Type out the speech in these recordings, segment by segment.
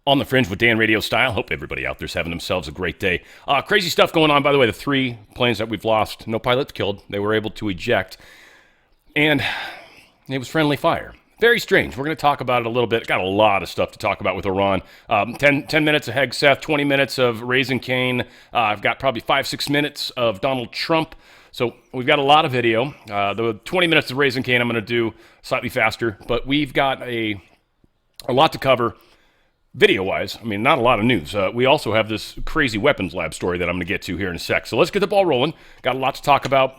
On the Fringe with Dan RadioStyle. Hope everybody out there's having themselves a great day. Crazy stuff going on, by the way. The 3 planes that we've lost, no pilots killed. They were able to eject. And it was friendly fire. Very strange. We're going to talk about it a little bit. Got a lot of stuff to talk about with Iran. 10 minutes of Hegseth, 20 minutes of raising Kane. I've got probably 5-6 minutes of Donald Trump. So we've got a lot of video. The 20 minutes of raising Kane I'm going to do slightly faster. But we've got a lot to cover. Video-wise, I mean, not a lot of news. We also have this crazy weapons lab story that I'm going to get to here in a sec. So let's get the ball rolling. Got a lot to talk about.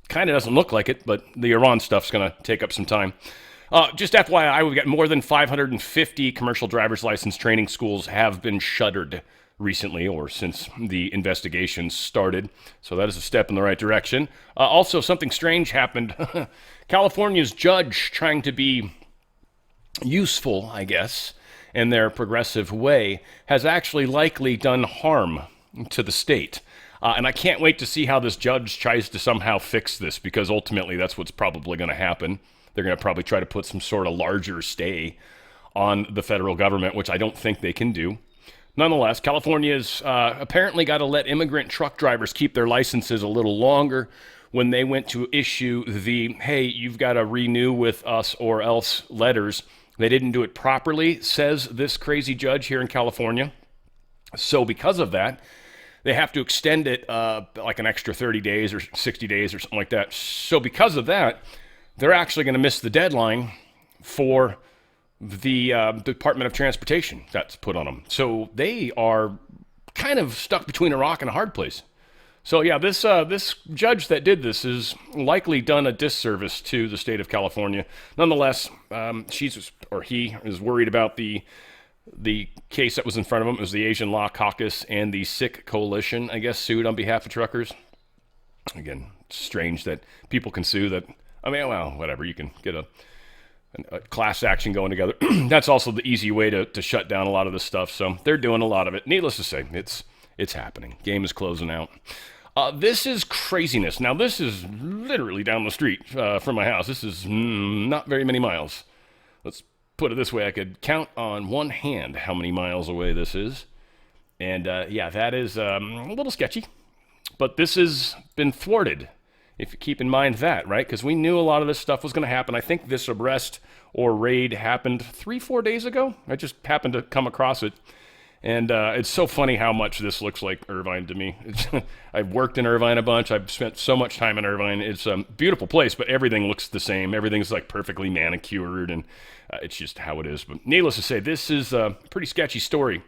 Kind of doesn't look like it, but the Iran stuff's going to take up some time. Just FYI, we've got more than 550 commercial driver's license training schools have been shuttered recently or since the investigation started. So that is a step in the right direction. Also, something strange happened. California's judge, trying to be useful, I guess, in their progressive way, has actually likely done harm to the state. And I can't wait to see how this judge tries to somehow fix this, because ultimately that's what's probably going to happen. They're going to probably try to put some sort of larger stay on the federal government, which I don't think they can do. Nonetheless, California's apparently got to let immigrant truck drivers keep their licenses a little longer when they went to issue the, hey, you've got to renew with us or else letters. They didn't do it properly, says this crazy judge here in California. So because of that, they have to extend it like an extra 30 days or 60 days or something like that. So because of that, they're actually going to miss the deadline for the Department of Transportation that's put on them. So they are kind of stuck between a rock and a hard place. So yeah, this judge that did this has likely done a disservice to the state of California. Nonetheless, he is worried about the case that was in front of him. It was the Asian Law Caucus and the Sikh Coalition, I guess, sued on behalf of truckers. Again, it's strange that people can sue that. I mean, well, whatever. You can get a class action going together. That's also the easy way to shut down a lot of this stuff. So they're doing a lot of it. Needless to say, it's happening. Game is closing out. This is craziness. Now, this is literally down the street from my house. This is not very many miles. Let's put it this way. I could count on one hand how many miles away this is. And, yeah, that is a little sketchy. But this has been thwarted, if you keep in mind that, right? Because we knew a lot of this stuff was going to happen. I think this arrest or raid happened 3-4 days ago. I just happened to come across it. And it's so funny how much this looks like Irvine to me. I've worked in Irvine a bunch. I've spent so much time in Irvine. It's a beautiful place, but everything looks the same. Everything's like perfectly manicured, and it's just how it is. But needless to say, this is a pretty sketchy story.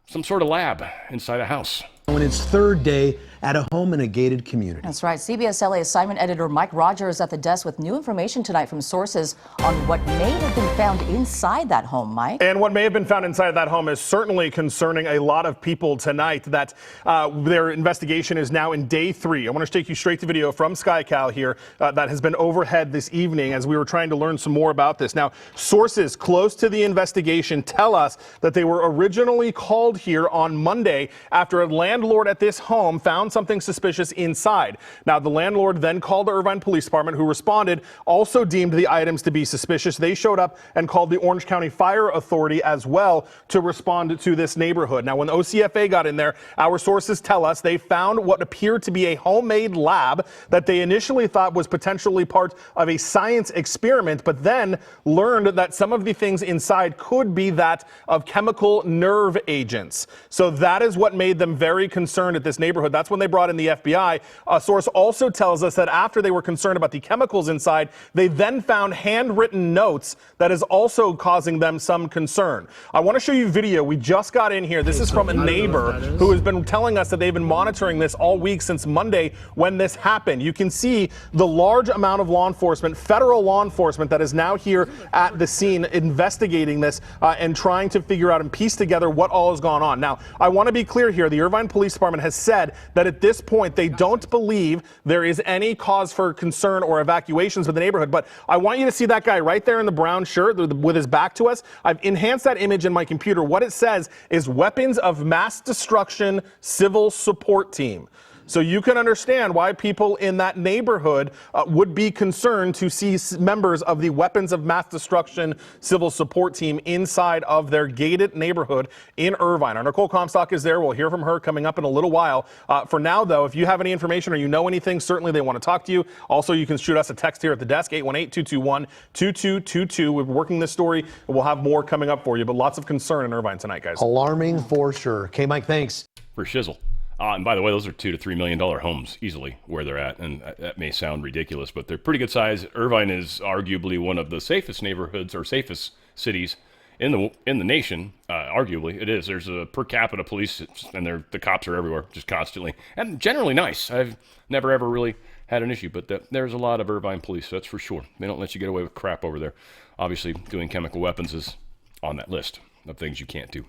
Some sort of lab inside a house. On its third day at a home in a gated community. That's right. CBS LA assignment editor Mike Rogers at the desk with new information tonight from sources on what may have been found inside that home, Mike. And what may have been found inside that home is certainly concerning a lot of people tonight. That their investigation is now in day 3. I want to take you straight to video from SkyCal here that has been overhead this evening as we were trying to learn some more about this. Now, sources close to the investigation tell us that they were originally called here on Monday after a landlord at this home found something suspicious inside. Now, the landlord then called the Irvine Police Department, who responded, also deemed the items to be suspicious. They showed up and called the Orange County Fire Authority as well to respond to this neighborhood. Now, when the OCFA got in there, our sources tell us they found what appeared to be a homemade lab that they initially thought was potentially part of a science experiment, but then learned that some of the things inside could be that of chemical nerve agents. So that is what made them very concerned at this neighborhood. That's when they brought in the FBI. A source also tells us that after they were concerned about the chemicals inside, they then found handwritten notes that is also causing them some concern. I want to show you video. We just got in here. This is from a neighbor who has been telling us that they've been monitoring this all week since Monday when this happened. You can see the large amount of law enforcement, federal law enforcement, that is now here at the scene investigating this and trying to figure out and piece together what all has gone on. Now, I want to be clear here. The Irvine Police Department has said that at this point they don't believe there is any cause for concern or evacuations of the neighborhood. But I want you to see that guy right there in the brown shirt with his back to us. I've enhanced that image in my computer. What it says is weapons of mass destruction civil support team. So you can understand why people in that neighborhood would be concerned to see members of the Weapons of Mass Destruction Civil Support Team inside of their gated neighborhood in Irvine. Our Nicole Comstock is there. We'll hear from her coming up in a little while. For now, though, if you have any information or you know anything, certainly they want to talk to you. Also, you can shoot us a text here at the desk, 818-221-2222. We're working this story, and we'll have more coming up for you, but lots of concern in Irvine tonight, guys. Alarming for sure. K-Mike, thanks. For shizzle. And by the way, those are $2 to $3 million homes easily where they're at, and that may sound ridiculous, but they're pretty good size. Irvine is arguably one of the safest neighborhoods or safest cities in the nation. Arguably, it is. There's a per capita police, and the cops are everywhere, just constantly, and generally nice. I've never ever really had an issue, but there's a lot of Irvine police, that's for sure. They don't let you get away with crap over there. Obviously, doing chemical weapons is on that list of things you can't do.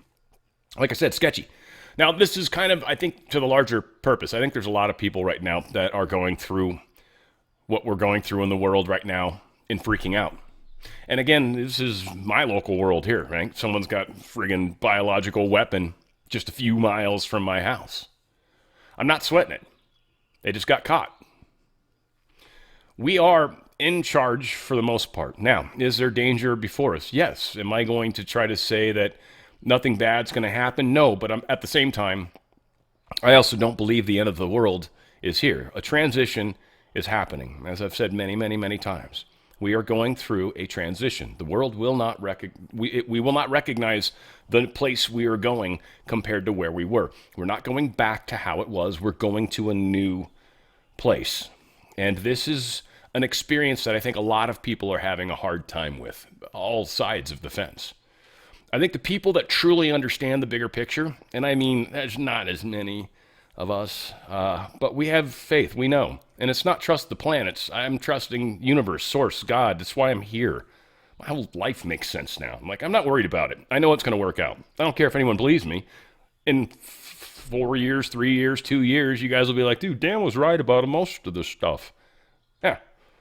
Like I said, sketchy. Now, this is kind of, I think, to the larger purpose. I think there's a lot of people right now that are going through what we're going through in the world right now and freaking out. And again, this is my local world here, right? Someone's got friggin' biological weapon just a few miles from my house. I'm not sweating it. They just got caught. We are in charge for the most part. Now, is there danger before us? Yes. Am I going to try to say that nothing bad's going to happen? No, but at the same time, I also don't believe the end of the world is here. A transition is happening. As I've said many, many, many times, we are going through a transition. The world will not we will not recognize the place we are going compared to where we were. We're not going back to how it was. We're going to a new place. And this is an experience that I think a lot of people are having a hard time with, all sides of the fence. I think the people that truly understand the bigger picture, and I mean, there's not as many of us, but we have faith, we know. And it's not trust the planets. I'm trusting universe, source, God. That's why I'm here. My whole life makes sense now. I'm not worried about it. I know it's going to work out. I don't care if anyone believes me. In 4 years, 3 years, 2 years, you guys will be like, dude, Dan was right about most of this stuff. Yeah,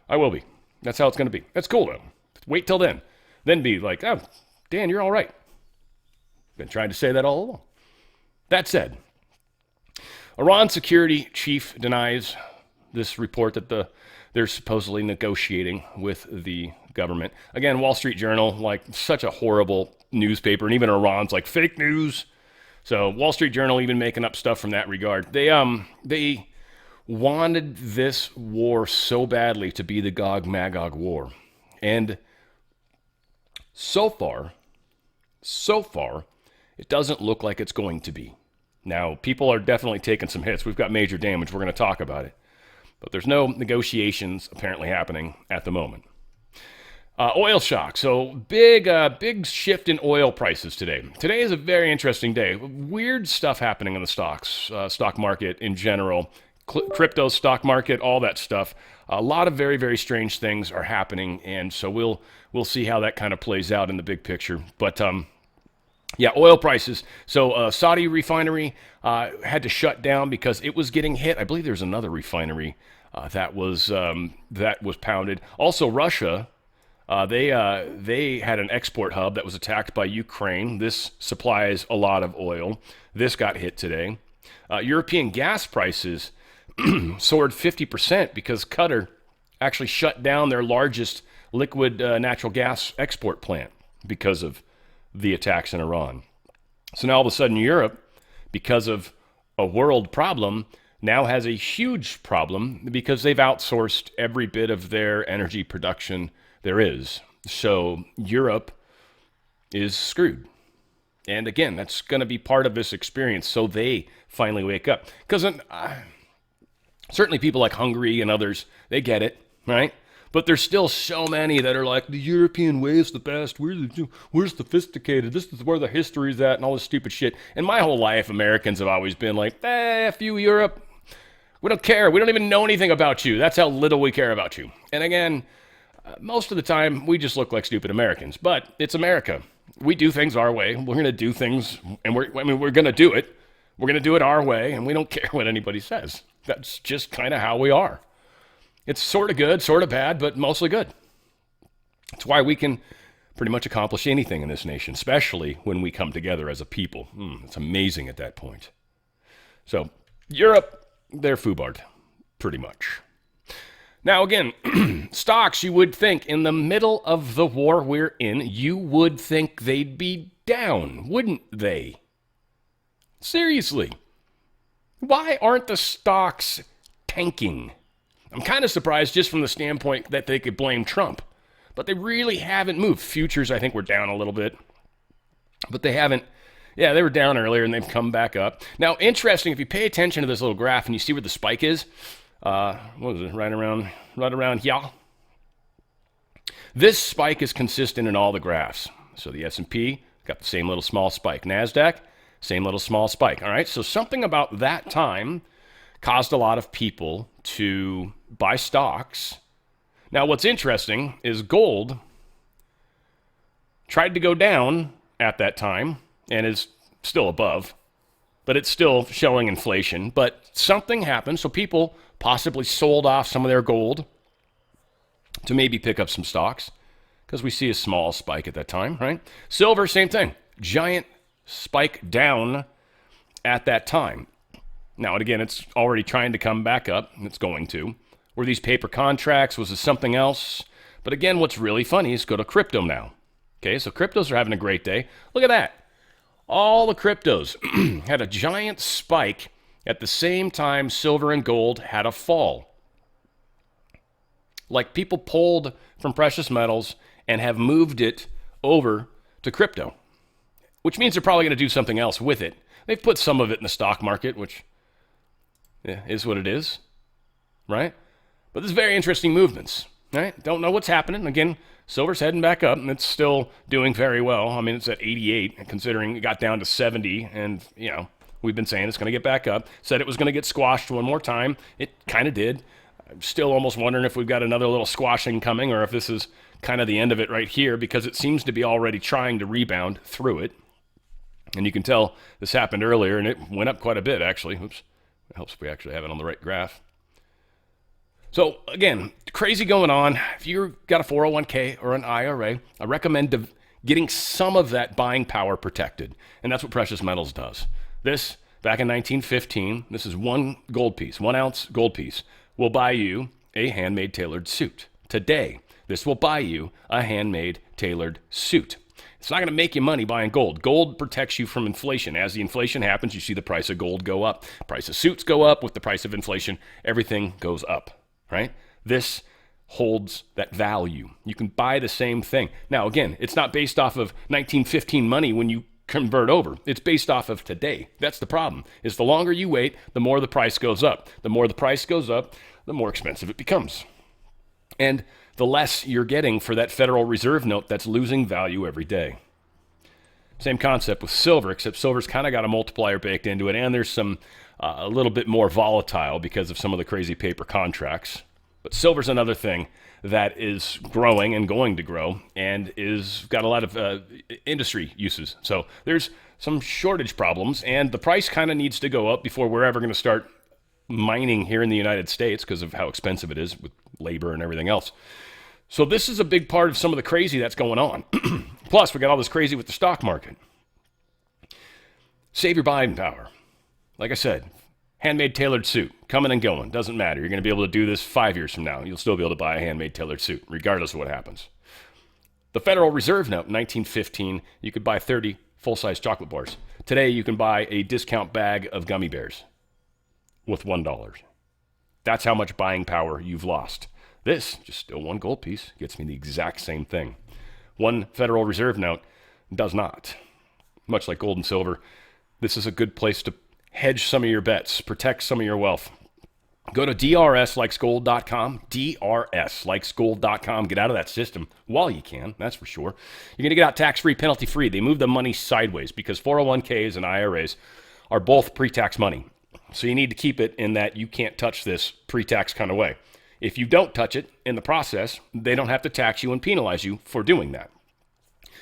I will be. That's how it's going to be. That's cool, though. Wait till then. Then be like, oh, Dan, you're all right. Been trying to say that all along. That said, Iran security chief denies this report that they're supposedly negotiating with the government. Again, Wall Street Journal, such a horrible newspaper, and even Iran's like fake news. So Wall Street Journal even making up stuff from that regard. They wanted this war so badly to be the Gog-Magog war. And so far, it doesn't look like it's going to be. Now, people are definitely taking some hits. We've got major damage. We're going to talk about it. But there's no negotiations apparently happening at the moment. Oil shock. So big shift in oil prices today. Today is a very interesting day. Weird stuff happening in the stock market in general. Crypto stock market, all that stuff. A lot of very, very strange things are happening. And so we'll see how that kind of plays out in the big picture. But yeah, oil prices. So Saudi refinery had to shut down because it was getting hit. I believe there's another refinery that was pounded. Also, Russia, they had an export hub that was attacked by Ukraine. This supplies a lot of oil. This got hit today. European gas prices soared 50% because Qatar actually shut down their largest liquid natural gas export plant because of the attacks in Iran. So now all of a sudden Europe, because of a world problem, now has a huge problem because they've outsourced every bit of their energy production there is. So Europe is screwed. And again, that's going to be part of this experience so they finally wake up. Because certainly people like Hungary and others, they get it, right? But there's still so many that are like, the European way is the best. We're sophisticated. This is where the history's at and all this stupid shit. And my whole life, Americans have always been like, F you, Europe. We don't care. We don't even know anything about you. That's how little we care about you. And again, most of the time, we just look like stupid Americans. But it's America. We do things our way. We're going to do things, and we're going to do it. We're going to do it our way, and we don't care what anybody says. That's just kind of how we are. It's sort of good, sort of bad, but mostly good. It's why we can pretty much accomplish anything in this nation, especially when we come together as a people. It's amazing at that point. So Europe, they're foobarred, pretty much. Now, again, stocks, you would think in the middle of the war we're in, you would think they'd be down, wouldn't they? Seriously. Why aren't the stocks tanking? I'm kind of surprised just from the standpoint that they could blame Trump. But they really haven't moved. Futures, I think, were down a little bit. But they haven't. Yeah, they were down earlier, and they've come back up. Now, interesting, if you pay attention to this little graph and you see where the spike is, what was it, right around here? This spike is consistent in all the graphs. So the S&P got the same little small spike. NASDAQ, same little small spike. All right, so something about that time caused a lot of people to buy stocks. Now, what's interesting is gold tried to go down at that time and is still above, but it's still showing inflation. But something happened, so people possibly sold off some of their gold to maybe pick up some stocks because we see a small spike at that time, right? Silver, same thing. Giant spike down at that time. Now, and again, it's already trying to come back up, and it's going to. Were these paper contracts? Was this something else? But again, what's really funny is go to crypto now. Okay, so cryptos are having a great day. Look at that. All the cryptos had a giant spike at the same time silver and gold had a fall. Like people pulled from precious metals and have moved it over to crypto, which means they're probably going to do something else with it. They've put some of it in the stock market, which is what it is, right? But there's very interesting movements, right? Don't know what's happening. Again, silver's heading back up, and it's still doing very well. I mean, it's at 88, considering it got down to 70, and, you know, we've been saying it's going to get back up. Said it was going to get squashed one more time. It kind of did. I'm still almost wondering if we've got another little squashing coming or if this is kind of the end of it right here, because it seems to be already trying to rebound through it. And you can tell this happened earlier, and it went up quite a bit, actually. Oops. It helps if we actually have it on the right graph. So, again, crazy going on. If you've got a 401k or an IRA, I recommend getting some of that buying power protected. And that's what precious metals does. This, back in 1915, this is one gold piece, 1 ounce gold piece, will buy you a handmade tailored suit. Today, this will buy you a handmade tailored suit. It's not going to make you money buying gold. Gold protects you from inflation. As the inflation happens, you see the price of gold go up. Price of suits go up. With the price of inflation, everything goes up, right? This holds that value. You can buy the same thing. Now, again, it's not based off of 1915 money when you convert over. It's based off of today. That's the problem, is the longer you wait, the more the price goes up. The more the price goes up, the more expensive it becomes. And the less you're getting for that Federal Reserve note that's losing value every day. Same concept with silver, except silver's kind of got a multiplier baked into it, and there's some a little bit more volatile because of some of the crazy paper contracts. But silver's another thing that is growing and going to grow and is got a lot of industry uses. So there's some shortage problems, and the price kind of needs to go up before we're ever going to start mining here in the United States because of how expensive it is with labor and everything else. So this is a big part of some of the crazy that's going on. Plus, we got all this crazy with the stock market. Save your buying power. Like I said, handmade tailored suit, coming and going, doesn't matter. You're going to be able to do this 5 years from now. You'll still be able to buy a handmade tailored suit, regardless of what happens. The Federal Reserve note, 1915, you could buy 30 full-size chocolate bars. Today, you can buy a discount bag of gummy bears with $1. That's how much buying power you've lost. This, just still one gold piece, gets me the exact same thing. One Federal Reserve note does not. Much like gold and silver, this is a good place to hedge some of your bets, protect some of your wealth. Go to drslikesgold.com, drslikesgold.com. Get out of that system while you can, that's for sure. You're going to get out tax-free, penalty-free. They move the money sideways because 401ks and IRAs are both pre-tax money. So you need to keep it in that you can't touch this pre-tax kind of way. If you don't touch it in the process, they don't have to tax you and penalize you for doing that.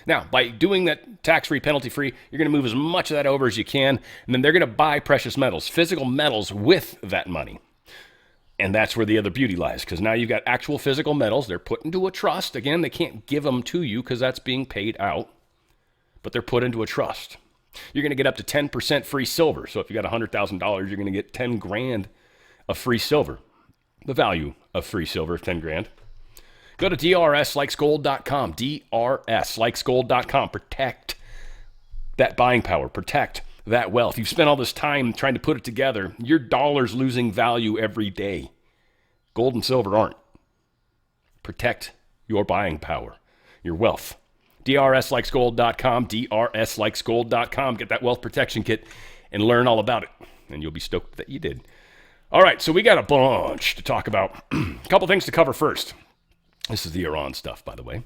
Now, by doing that tax-free, penalty-free, you're going to move as much of that over as you can, and then they're going to buy precious metals, physical metals with that money. And that's where the other beauty lies, because now you've got actual physical metals. They're put into a trust. Again, they can't give them to you because that's being paid out, but they're put into a trust. You're going to get up to 10% free silver. So if you got $100,000, you're going to get 10 grand of free silver. The value of free silver, 10 grand. Go to drslikesgold.com, drslikesgold.com. Protect that buying power, protect that wealth. You've spent all this time trying to put it together. Your dollar's losing value every day. Gold and silver aren't. Protect your buying power, your wealth. drslikesgold.com, drslikesgold.com. Get that wealth protection kit and learn all about it, and you'll be stoked that you did. All right, so we got a bunch to talk about. A couple things to cover first. This is the Iran stuff, by the way.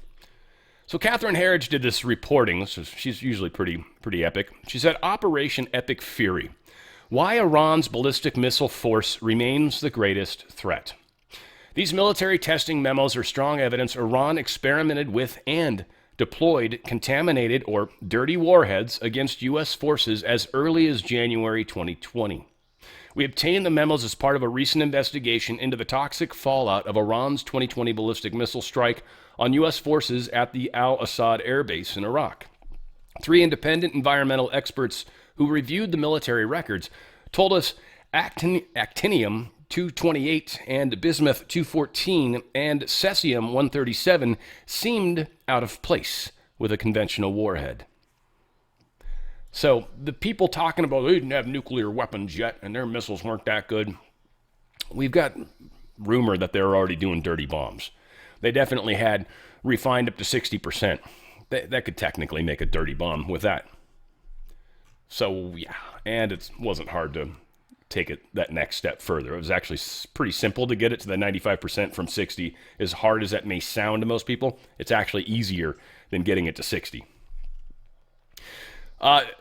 So Catherine Herridge did this reporting. She's usually pretty epic. She said, Operation Epic Fury. Why Iran's ballistic missile force remains the greatest threat. These military testing memos are strong evidence Iran experimented with and deployed contaminated or dirty warheads against U.S. forces as early as January 2020. We obtained the memos as part of a recent investigation into the toxic fallout of Iran's 2020 ballistic missile strike on U.S. forces at the Al-Assad air base in Iraq. 3 independent environmental experts who reviewed the military records told us actinium-228 and bismuth-214 and cesium-137 seemed out of place with a conventional warhead. So the people talking about they didn't have nuclear weapons yet and their missiles weren't that good, we've got rumor that they're already doing dirty bombs. They definitely had refined up to 60%. That could technically make a dirty bomb with that. So yeah, and it wasn't hard to take it that next step further. It was actually pretty simple to get it to the 95% from 60. As hard as that may sound to most people, it's actually easier than getting it to 60.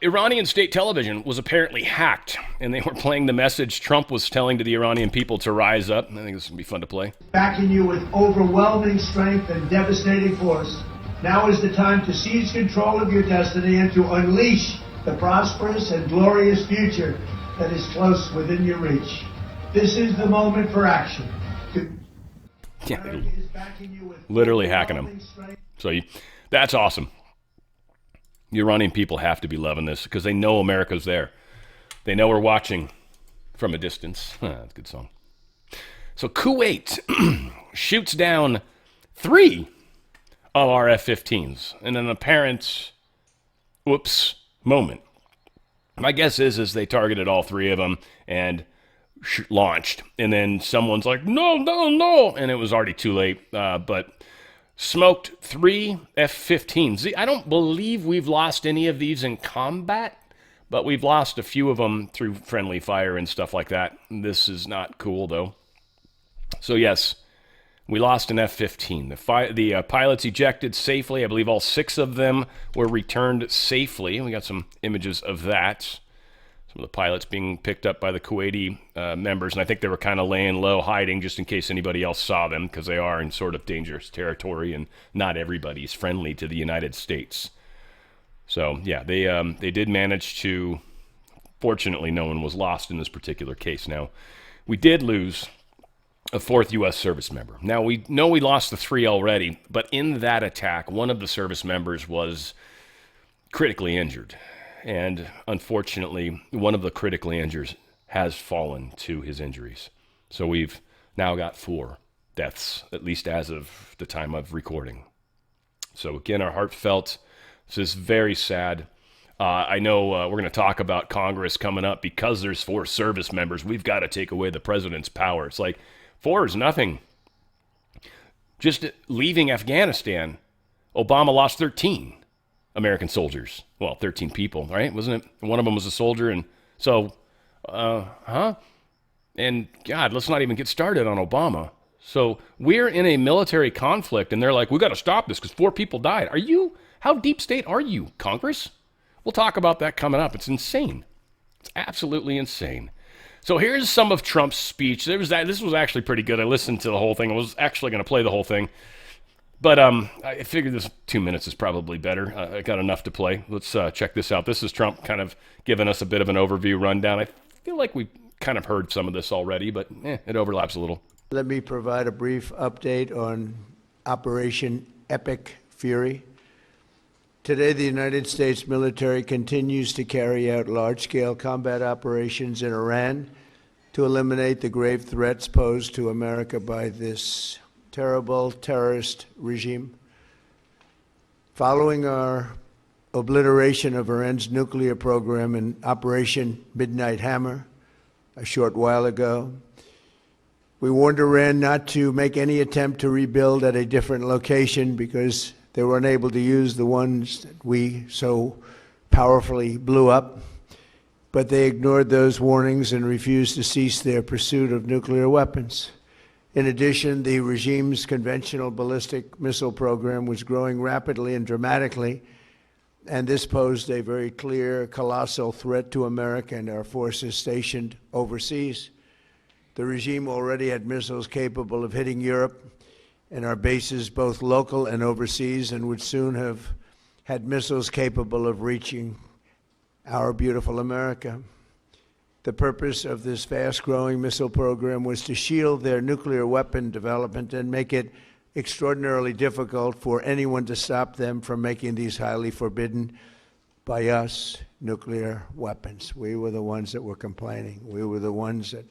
Iranian state television was apparently hacked, and they were playing the message Trump was telling to the Iranian people to rise up. I think this is going to be fun to play. Backing you with overwhelming strength and devastating force, now is the time to seize control of your destiny and to unleash the prosperous and glorious future that is close within your reach. This is the moment for action. Yeah, literally hacking them. So that's awesome. The Iranian people have to be loving this because they know America's there. They know we're watching from a distance. That's a good song. So Kuwait shoots down 3 of our F-15s in an apparent, whoops, moment. My guess is they targeted all 3 of them and launched. And then someone's like, no, and it was already too late. But smoked 3 F-15s. I don't believe we've lost any of these in combat, but we've lost a few of them through friendly fire and stuff like that. This is not cool, though. So, yes, we lost an F-15. The pilots ejected safely. I believe all 6 of them were returned safely. We got some images of that. Some of the pilots being picked up by the Kuwaiti members, and I think they were kind of laying low, hiding just in case anybody else saw them, because they are in sort of dangerous territory, and not everybody's friendly to the United States. So, yeah, they did manage to, fortunately, no one was lost in this particular case. Now, we did lose a 4th U.S. service member. Now, we know we lost the 3 already, but in that attack, one of the service members was critically injured. And unfortunately, one of the critically injured has fallen to his injuries. So we've now got 4 deaths, at least as of the time of recording. So again, our heartfelt. This is very sad. I know we're going to talk about Congress coming up because there's 4 service members. We've got to take away the president's power. It's like 4 is nothing. Just leaving Afghanistan, Obama lost 13 American soldiers. Well, 13 people, right? Wasn't it? One of them was a soldier. And so, And God, let's not even get started on Obama. So we're in a military conflict, and they're like, we got to stop this because 4 people died. How deep state are you, Congress? We'll talk about that coming up. It's insane. It's absolutely insane. So here's some of Trump's speech. This was actually pretty good. I listened to the whole thing. I was actually going to play the whole thing. But I figured this 2 minutes is probably better. I got enough to play. Let's check this out. This is Trump kind of giving us a bit of an overview rundown. I feel like we kind of heard some of this already, but it overlaps a little. Let me provide a brief update on Operation Epic Fury. Today, the United States military continues to carry out large-scale combat operations in Iran to eliminate the grave threats posed to America by this terrible terrorist regime. Following our obliteration of Iran's nuclear program in Operation Midnight Hammer a short while ago, we warned Iran not to make any attempt to rebuild at a different location because they were unable to use the ones that we so powerfully blew up. But they ignored those warnings and refused to cease their pursuit of nuclear weapons. In addition, the regime's conventional ballistic missile program was growing rapidly and dramatically, and this posed a very clear, colossal threat to America and our forces stationed overseas. The regime already had missiles capable of hitting Europe and our bases, both local and overseas, and would soon have had missiles capable of reaching our beautiful America. The purpose of this fast-growing missile program was to shield their nuclear weapon development and make it extraordinarily difficult for anyone to stop them from making these highly forbidden by us nuclear weapons. We were the ones that were complaining. We were the ones that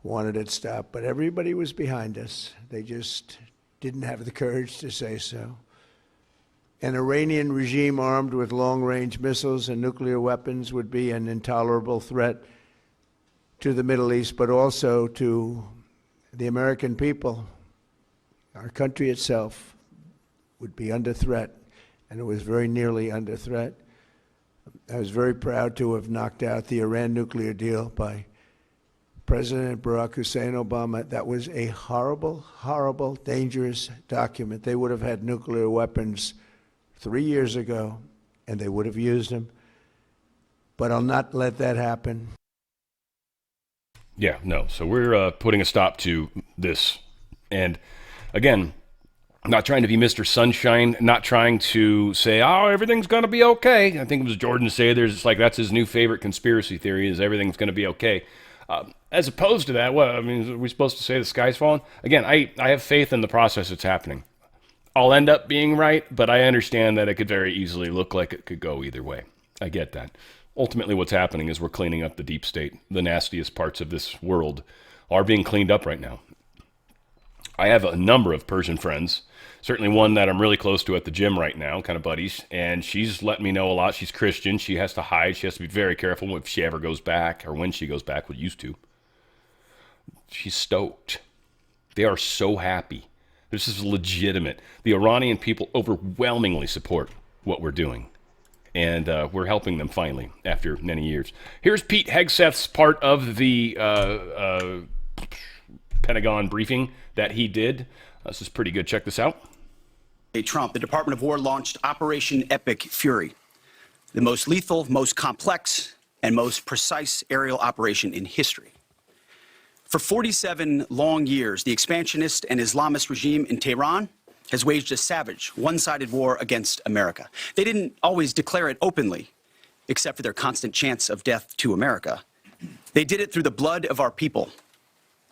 wanted it stopped. But everybody was behind us. They just didn't have the courage to say so. An Iranian regime armed with long-range missiles and nuclear weapons would be an intolerable threat to the Middle East, but also to the American people. Our country itself would be under threat, and it was very nearly under threat. I was very proud to have knocked out the Iran nuclear deal by President Barack Hussein Obama. That was a horrible, horrible, dangerous document. They would have had nuclear weapons 3 years ago, and they would have used them. But I'll not let that happen. Yeah, no. So we're putting a stop to this. And again, not trying to be Mr. Sunshine, not trying to say, oh, everything's going to be okay. I think it was Jordan say there's like that's his new favorite conspiracy theory is everything's going to be okay. As opposed to that, what I mean, are we supposed to say the sky's falling? Again, I have faith in the process that's happening. I'll end up being right, but I understand that it could very easily look like it could go either way. I get that. Ultimately, what's happening is we're cleaning up the deep state. The nastiest parts of this world are being cleaned up right now. I have a number of Persian friends, certainly one that I'm really close to at the gym right now, kind of buddies, and she's letting me know a lot. She's Christian. She has to hide. She has to be very careful if she ever goes back or when she goes back, what used to. She's stoked. They are so happy. This is legitimate. The Iranian people overwhelmingly support what we're doing. And we're helping them finally after many years. Here's Pete Hegseth's part of the Pentagon briefing that he did. This is pretty good. Check this out. Trump, the Department of War launched Operation Epic Fury, the most lethal, most complex, and most precise aerial operation in history. For 47 long years, the expansionist and Islamist regime in Tehran has waged a savage, one-sided war against America. They didn't always declare it openly, except for their constant chants of death to America. They did it through the blood of our people.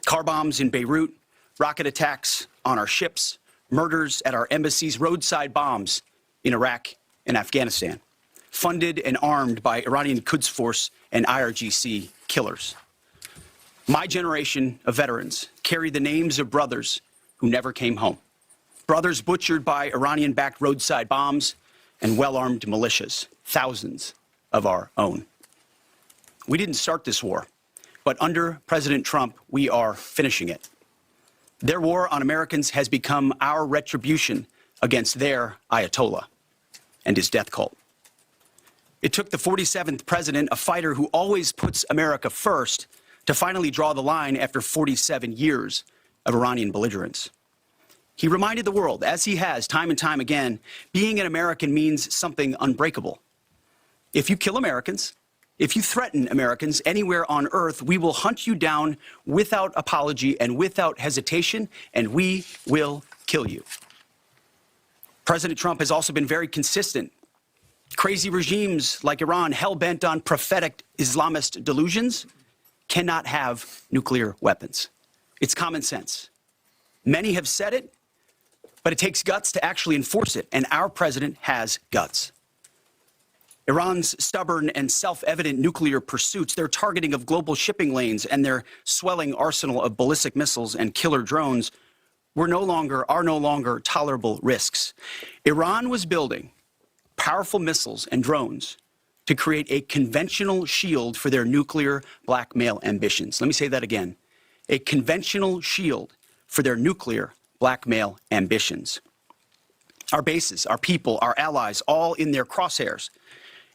Car bombs in Beirut, rocket attacks on our ships, murders at our embassies, roadside bombs in Iraq and Afghanistan, funded and armed by Iranian Quds Force and IRGC killers. My generation of veterans carry the names of brothers who never came home. Brothers butchered by Iranian-backed roadside bombs and well-armed militias, thousands of our own. We didn't start this war, but under President Trump, we are finishing it. Their war on Americans has become our retribution against their Ayatollah and his death cult. It took the 47th president, a fighter who always puts America first, to finally draw the line after 47 years of Iranian belligerence. He reminded the world, as he has time and time again, being an American means something unbreakable. If you kill Americans, if you threaten Americans anywhere on earth, we will hunt you down without apology and without hesitation, and we will kill you. President Trump has also been very consistent. Crazy regimes like Iran, hell-bent on prophetic Islamist delusions, cannot have nuclear weapons. It's common sense. Many have said it, but it takes guts to actually enforce it, and our president has guts. Iran's stubborn and self-evident nuclear pursuits, their targeting of global shipping lanes, and their swelling arsenal of ballistic missiles and killer drones are no longer tolerable risks. Iran was building powerful missiles and drones to create a conventional shield for their nuclear blackmail ambitions. Let me say that again. A conventional shield for their nuclear blackmail ambitions. Our bases, our people, our allies, all in their crosshairs.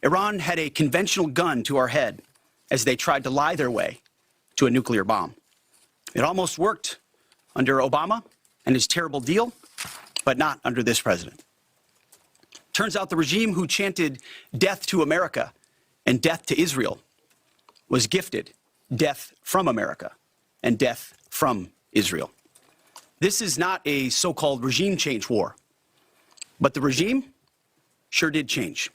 Iran had a conventional gun to our head as they tried to lie their way to a nuclear bomb. It almost worked under Obama and his terrible deal, but not under this president. Turns out the regime who chanted death to America and death to Israel was gifted death from America and death from Israel. This is not a so-called regime change war, but the regime sure did change,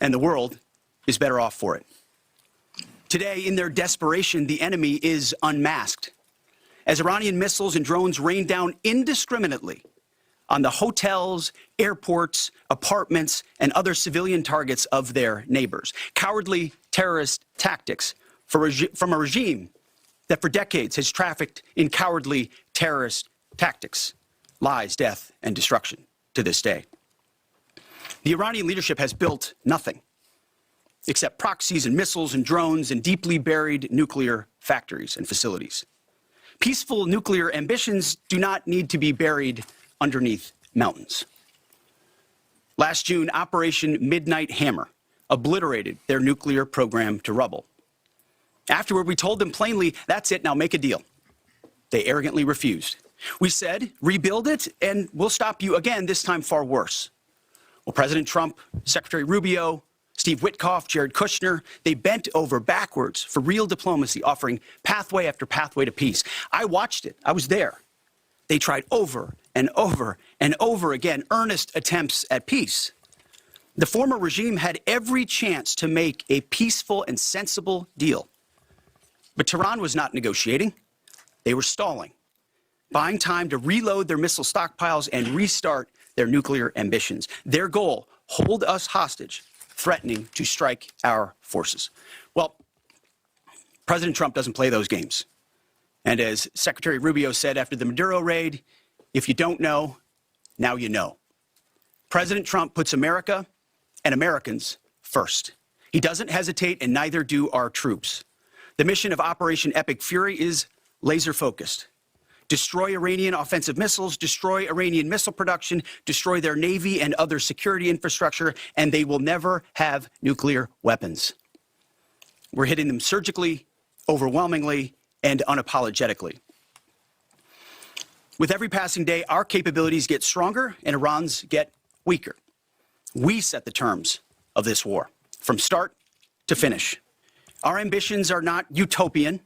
and the world is better off for it. Today, in their desperation, the enemy is unmasked as Iranian missiles and drones rain down indiscriminately on the hotels, airports, apartments, and other civilian targets of their neighbors. Cowardly terrorist tactics from a regime that for decades has trafficked in cowardly terrorist tactics, lies, death, and destruction to this day. The Iranian leadership has built nothing except proxies and missiles and drones and deeply buried nuclear factories and facilities. Peaceful nuclear ambitions do not need to be buried underneath mountains. Last June, Operation Midnight Hammer obliterated their nuclear program to rubble. Afterward, we told them plainly, that's it, now make a deal. They arrogantly refused. We said, rebuild it, and we'll stop you again, this time far worse. Well, President Trump, Secretary Rubio, Steve Witkoff, Jared Kushner, they bent over backwards for real diplomacy, offering pathway after pathway to peace. I watched it. I was there. They tried over and over and over again earnest attempts at peace. The former regime had every chance to make a peaceful and sensible deal. But Tehran was not negotiating. They were stalling, buying time to reload their missile stockpiles and restart their nuclear ambitions. Their goal, hold us hostage, threatening to strike our forces. Well, President Trump doesn't play those games. And as Secretary Rubio said after the Maduro raid, if you don't know, now you know. President Trump puts America and Americans first. He doesn't hesitate, and neither do our troops. The mission of Operation Epic Fury is laser-focused. Destroy Iranian offensive missiles, destroy Iranian missile production, destroy their navy and other security infrastructure, and they will never have nuclear weapons. We're hitting them surgically, overwhelmingly, and unapologetically. With every passing day, our capabilities get stronger and Iran's get weaker. We set the terms of this war, from start to finish. Our ambitions are not utopian.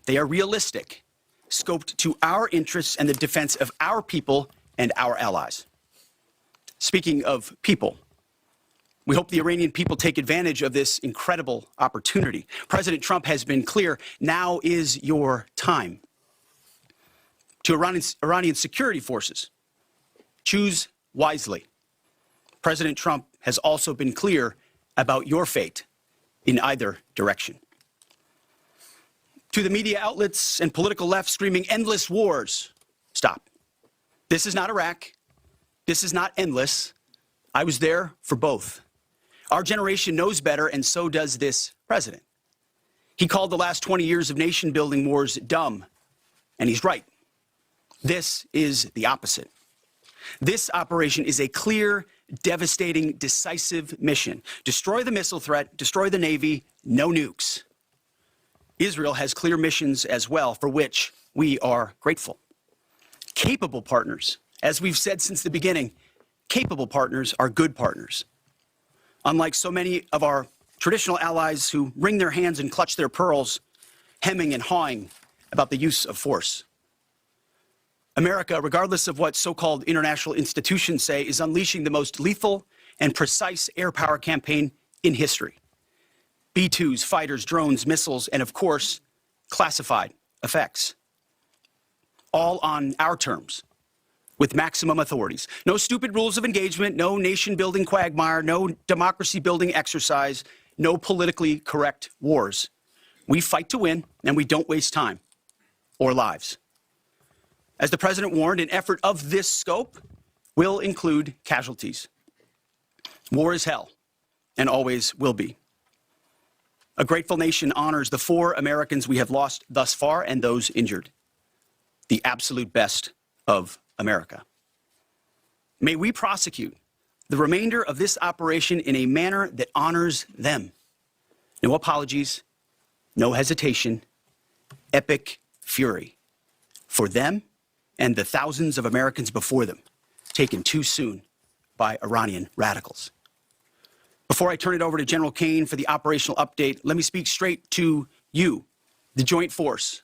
They are realistic, scoped to our interests and the defense of our people and our allies. Speaking of people, we hope the Iranian people take advantage of this incredible opportunity. President Trump has been clear, now is your time. To Iranian security forces, choose wisely. President Trump has also been clear about your fate in either direction. To the media outlets and political left screaming endless wars, stop. This is not Iraq. This is not endless. I was there for both. Our generation knows better, and so does this president. He called the last 20 years of nation-building wars dumb, and he's right. This is the opposite. This operation is a clear, devastating, decisive mission. Destroy the missile threat, destroy the Navy, no nukes. Israel has clear missions as well, for which we are grateful. Capable partners, as we've said since the beginning, capable partners are good partners. Unlike so many of our traditional allies who wring their hands and clutch their pearls, hemming and hawing about the use of force. America, regardless of what so-called international institutions say, is unleashing the most lethal and precise air power campaign in history. B-2s, fighters, drones, missiles, and of course, classified effects. All on our terms, with maximum authorities. No stupid rules of engagement, no nation-building quagmire, no democracy-building exercise, no politically correct wars. We fight to win, and we don't waste time or lives. As the president warned, an effort of this scope will include casualties. War is hell, and always will be. A grateful nation honors the 4 Americans we have lost thus far and those injured. The absolute best of America. May we prosecute the remainder of this operation in a manner that honors them. No apologies, no hesitation, epic fury for them and the thousands of Americans before them, taken too soon by Iranian radicals. Before I turn it over to General Kane for the operational update, let me speak straight to you, the Joint Force,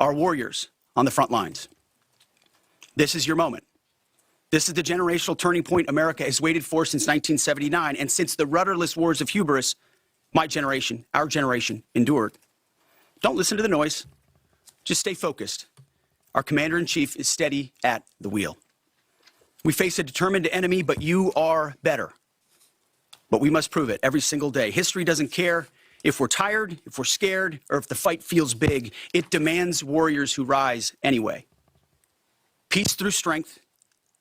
our warriors on the front lines. This is your moment. This is the generational turning point America has waited for since 1979, and since the rudderless wars of hubris my generation, our generation, endured. Don't listen to the noise. Just stay focused. Our commander-in-chief is steady at the wheel. We face a determined enemy, but you are better. But we must prove it every single day. History doesn't care if we're tired, if we're scared, or if the fight feels big. It demands warriors who rise anyway. Peace through strength,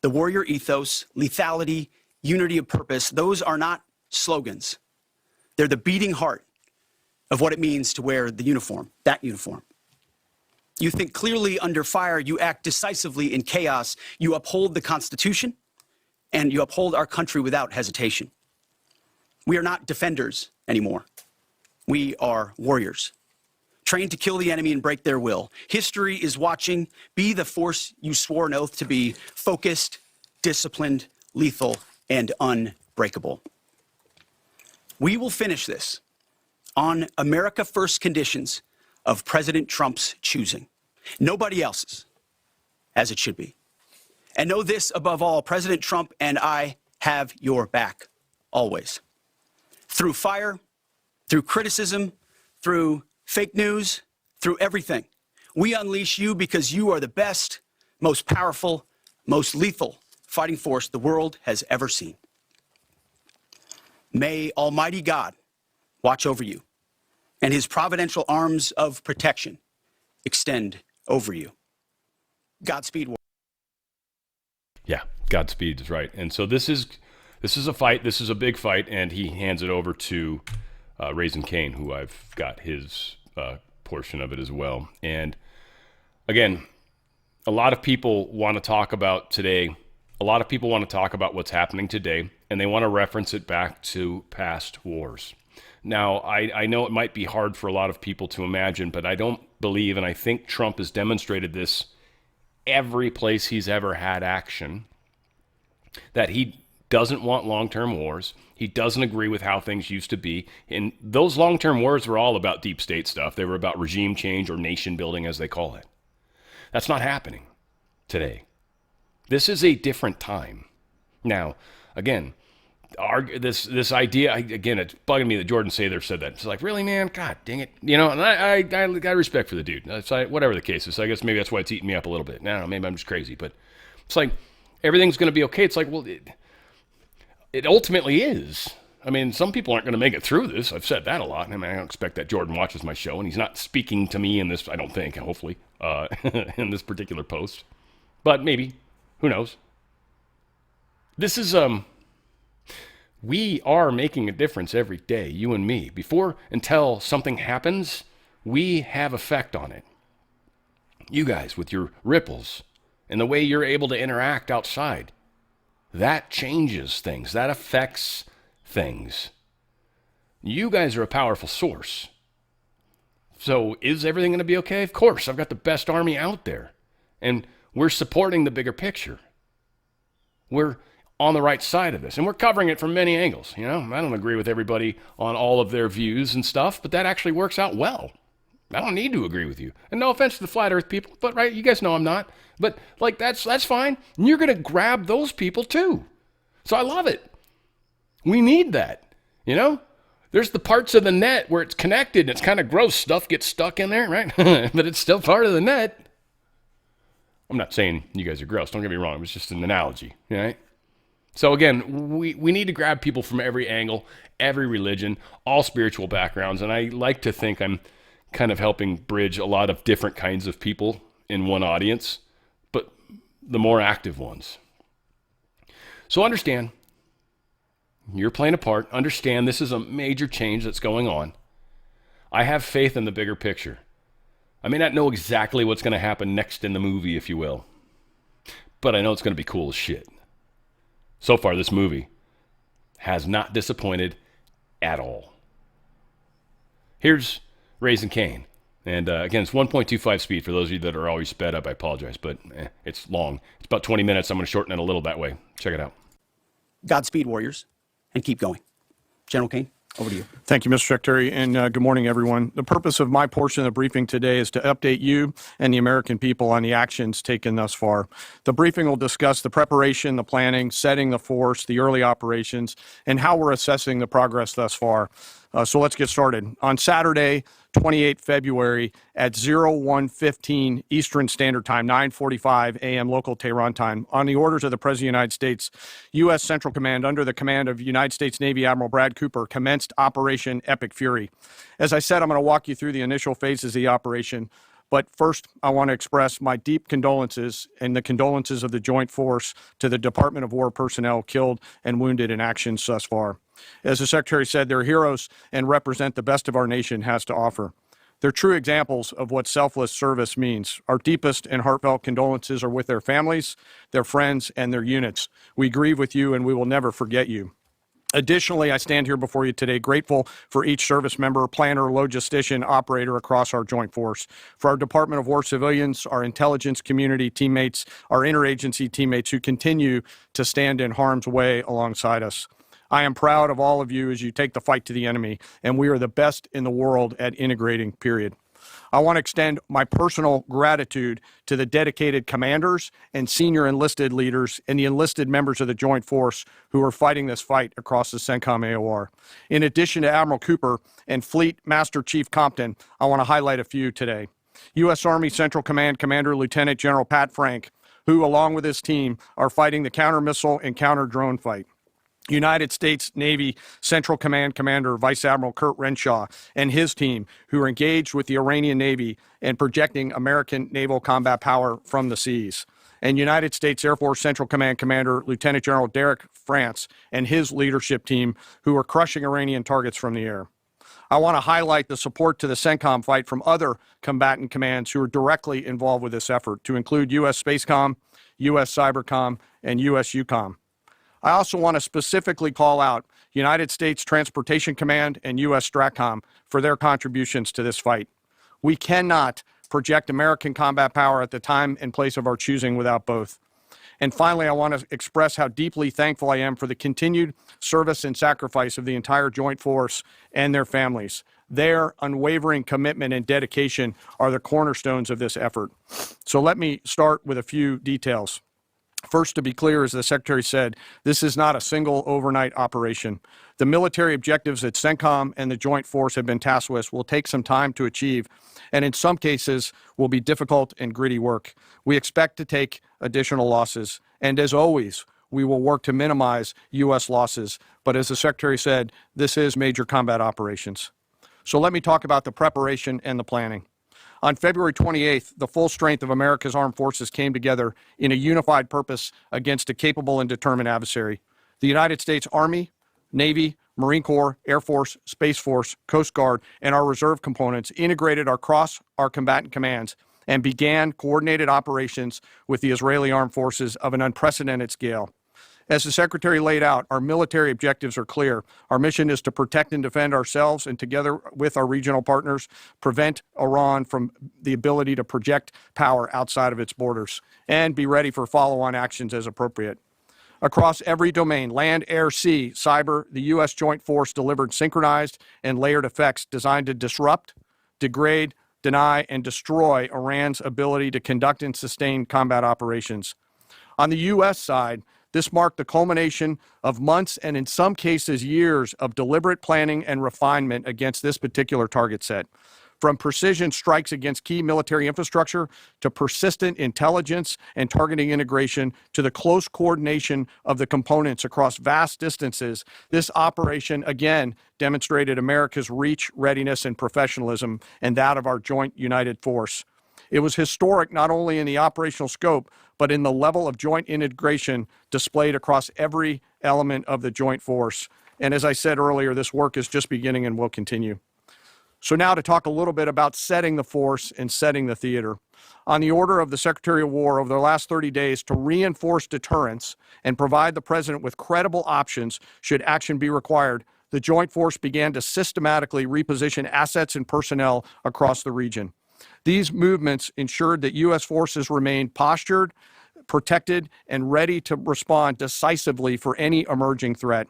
the warrior ethos, lethality, unity of purpose, those are not slogans. They're the beating heart of what it means to wear the uniform, that uniform. You think clearly under fire, you act decisively in chaos, you uphold the Constitution, and you uphold our country without hesitation. We are not defenders anymore. We are warriors, trained to kill the enemy and break their will. History is watching. Be the force you swore an oath to be: focused, disciplined, lethal, and unbreakable. We will finish this on America First conditions of President Trump's choosing. Nobody else's, as it should be. And know this above all, President Trump and I have your back, always. Through fire, through criticism, through fake news, through everything. We unleash you because you are the best, most powerful, most lethal fighting force the world has ever seen. May Almighty God watch over you, and his providential arms of protection extend over you. Godspeed. Yeah, Godspeed is right. And so this is a fight. This is a big fight, and he hands it over to Raising Kane, who I've got his portion of it as well. And again, a lot of people want to talk about today. A lot of people want to talk about what's happening today, and they want to reference it back to past wars. Now, I know it might be hard for a lot of people to imagine, but I don't believe, and I think Trump has demonstrated this every place he's ever had action, that he doesn't want long-term wars. He doesn't agree with how things used to be. And those long-term wars were all about deep state stuff. They were about regime change or nation building, as they call it. That's not happening today. This is a different time. Now, again, this idea, again, it's bugging me that Jordan Sather said that. It's like, really, man? God dang it. You know, and I got respect for the dude. It's like, whatever the case is. So I guess maybe that's why it's eating me up a little bit. I don't know, maybe I'm just crazy. But it's like, everything's going to be okay. It's like, well, it ultimately is. I mean, some people aren't going to make it through this. I've said that a lot. I mean, I don't expect that Jordan watches my show, and he's not speaking to me in this, I don't think, hopefully, in this particular post. But maybe. Who knows? This is, we are making a difference every day, you and me. Until something happens, we have effect on it. You guys, with your ripples and the way you're able to interact outside, that changes things. That affects things. You guys are a powerful source. So is everything going to be okay? Of course. I've got the best army out there. And we're supporting the bigger picture. We're on the right side of this. And we're covering it from many angles. You know, I don't agree with everybody on all of their views and stuff, but that actually works out well. I don't need to agree with you. And no offense to the flat earth people, but right, you guys know I'm not. But like that's fine. And you're going to grab those people too. So I love it. We need that. You know, there's the parts of the net where it's connected and it's kind of gross. Stuff gets stuck in there, right? But it's still part of the net. I'm not saying you guys are gross. Don't get me wrong. It was just an analogy, right? So again, we need to grab people from every angle, every religion, all spiritual backgrounds. And I like to think I'm kind of helping bridge a lot of different kinds of people in one audience, but the more active ones. So understand, you're playing a part. Understand this is a major change that's going on. I have faith in the bigger picture. I may not know exactly what's going to happen next in the movie, if you will, but I know it's going to be cool as shit. So far, this movie has not disappointed at all. Here's Raising Kane. And again, it's 1.25 speed for those of you that are always sped up. I apologize, but it's long. It's about 20 minutes. I'm going to shorten it a little that way. Check it out. Godspeed, warriors, and keep going. General Kane, over to you. Thank you, Mr. Secretary, and good morning, everyone. The purpose of my portion of the briefing today is to update you and the American people on the actions taken thus far. The briefing will discuss the preparation, the planning, setting the force, the early operations, and how we're assessing the progress thus far. So let's get started. On Saturday, 28 February at 01:15 Eastern Standard Time, 9:45 a.m. local Tehran time, on the orders of the President of the United States, U.S. Central Command, under the command of United States Navy Admiral Brad Cooper, commenced Operation Epic Fury. As I said, I'm going to walk you through the initial phases of the operation. But first, I want to express my deep condolences and the condolences of the Joint Force to the Department of War personnel killed and wounded in actions thus far. As the Secretary said, they're heroes and represent the best of our nation has to offer. They're true examples of what selfless service means. Our deepest and heartfelt condolences are with their families, their friends, and their units. We grieve with you, and we will never forget you. Additionally, I stand here before you today grateful for each service member, planner, logistician, operator across our joint force, for our Department of War civilians, our intelligence community teammates, our interagency teammates who continue to stand in harm's way alongside us. I am proud of all of you as you take the fight to the enemy, and we are the best in the world at integrating, period. I want to extend my personal gratitude to the dedicated commanders and senior enlisted leaders and the enlisted members of the Joint Force who are fighting this fight across the CENTCOM AOR. In addition to Admiral Cooper and Fleet Master Chief Compton, I want to highlight a few today. U.S. Army Central Command Commander Lieutenant General Pat Frank, who along with his team are fighting the counter-missile and counter-drone fight. United States Navy Central Command Commander Vice Admiral Kurt Renshaw and his team, who are engaged with the Iranian Navy and projecting American naval combat power from the seas. And United States Air Force Central Command Commander Lieutenant General Derek France and his leadership team, who are crushing Iranian targets from the air. I want to highlight the support to the CENTCOM fight from other combatant commands who are directly involved with this effort, to include U.S. Spacecom, U.S. Cybercom, and U.S. UCOM. I also want to specifically call out United States Transportation Command and U.S. STRATCOM for their contributions to this fight. We cannot project American combat power at the time and place of our choosing without both. And finally, I want to express how deeply thankful I am for the continued service and sacrifice of the entire Joint Force and their families. Their unwavering commitment and dedication are the cornerstones of this effort. So let me start with a few details. First, to be clear, as the Secretary said, this is not a single overnight operation. The military objectives that CENTCOM and the Joint Force have been tasked with will take some time to achieve, and in some cases will be difficult and gritty work. We expect to take additional losses, and as always, we will work to minimize U.S. losses. But as the Secretary said, this is major combat operations. So let me talk about the preparation and the planning. On February 28th, the full strength of America's armed forces came together in a unified purpose against a capable and determined adversary. The United States Army, Navy, Marine Corps, Air Force, Space Force, Coast Guard, and our reserve components integrated across our combatant commands and began coordinated operations with the Israeli armed forces of an unprecedented scale. As the Secretary laid out, our military objectives are clear. Our mission is to protect and defend ourselves and, together with our regional partners, prevent Iran from the ability to project power outside of its borders and be ready for follow-on actions as appropriate. Across every domain, land, air, sea, cyber, the U.S. Joint Force delivered synchronized and layered effects designed to disrupt, degrade, deny, and destroy Iran's ability to conduct and sustain combat operations. On the U.S. side, this marked the culmination of months and in some cases years of deliberate planning and refinement against this particular target set. from precision strikes against key military infrastructure to persistent intelligence and targeting integration to the close coordination of the components across vast distances. This operation, again, demonstrated America's reach, readiness, and professionalism, and that of our joint united force. It was historic not only in the operational scope, but in the level of joint integration displayed across every element of the joint force. And as I said earlier, this work is just beginning and will continue. So now to talk a little bit about setting the force and setting the theater. On the order of the Secretary of War over the last 30 days to reinforce deterrence and provide the President with credible options should action be required, the Joint Force began to systematically reposition assets and personnel across the region. These movements ensured that U.S. forces remained postured, protected, and ready to respond decisively for any emerging threat.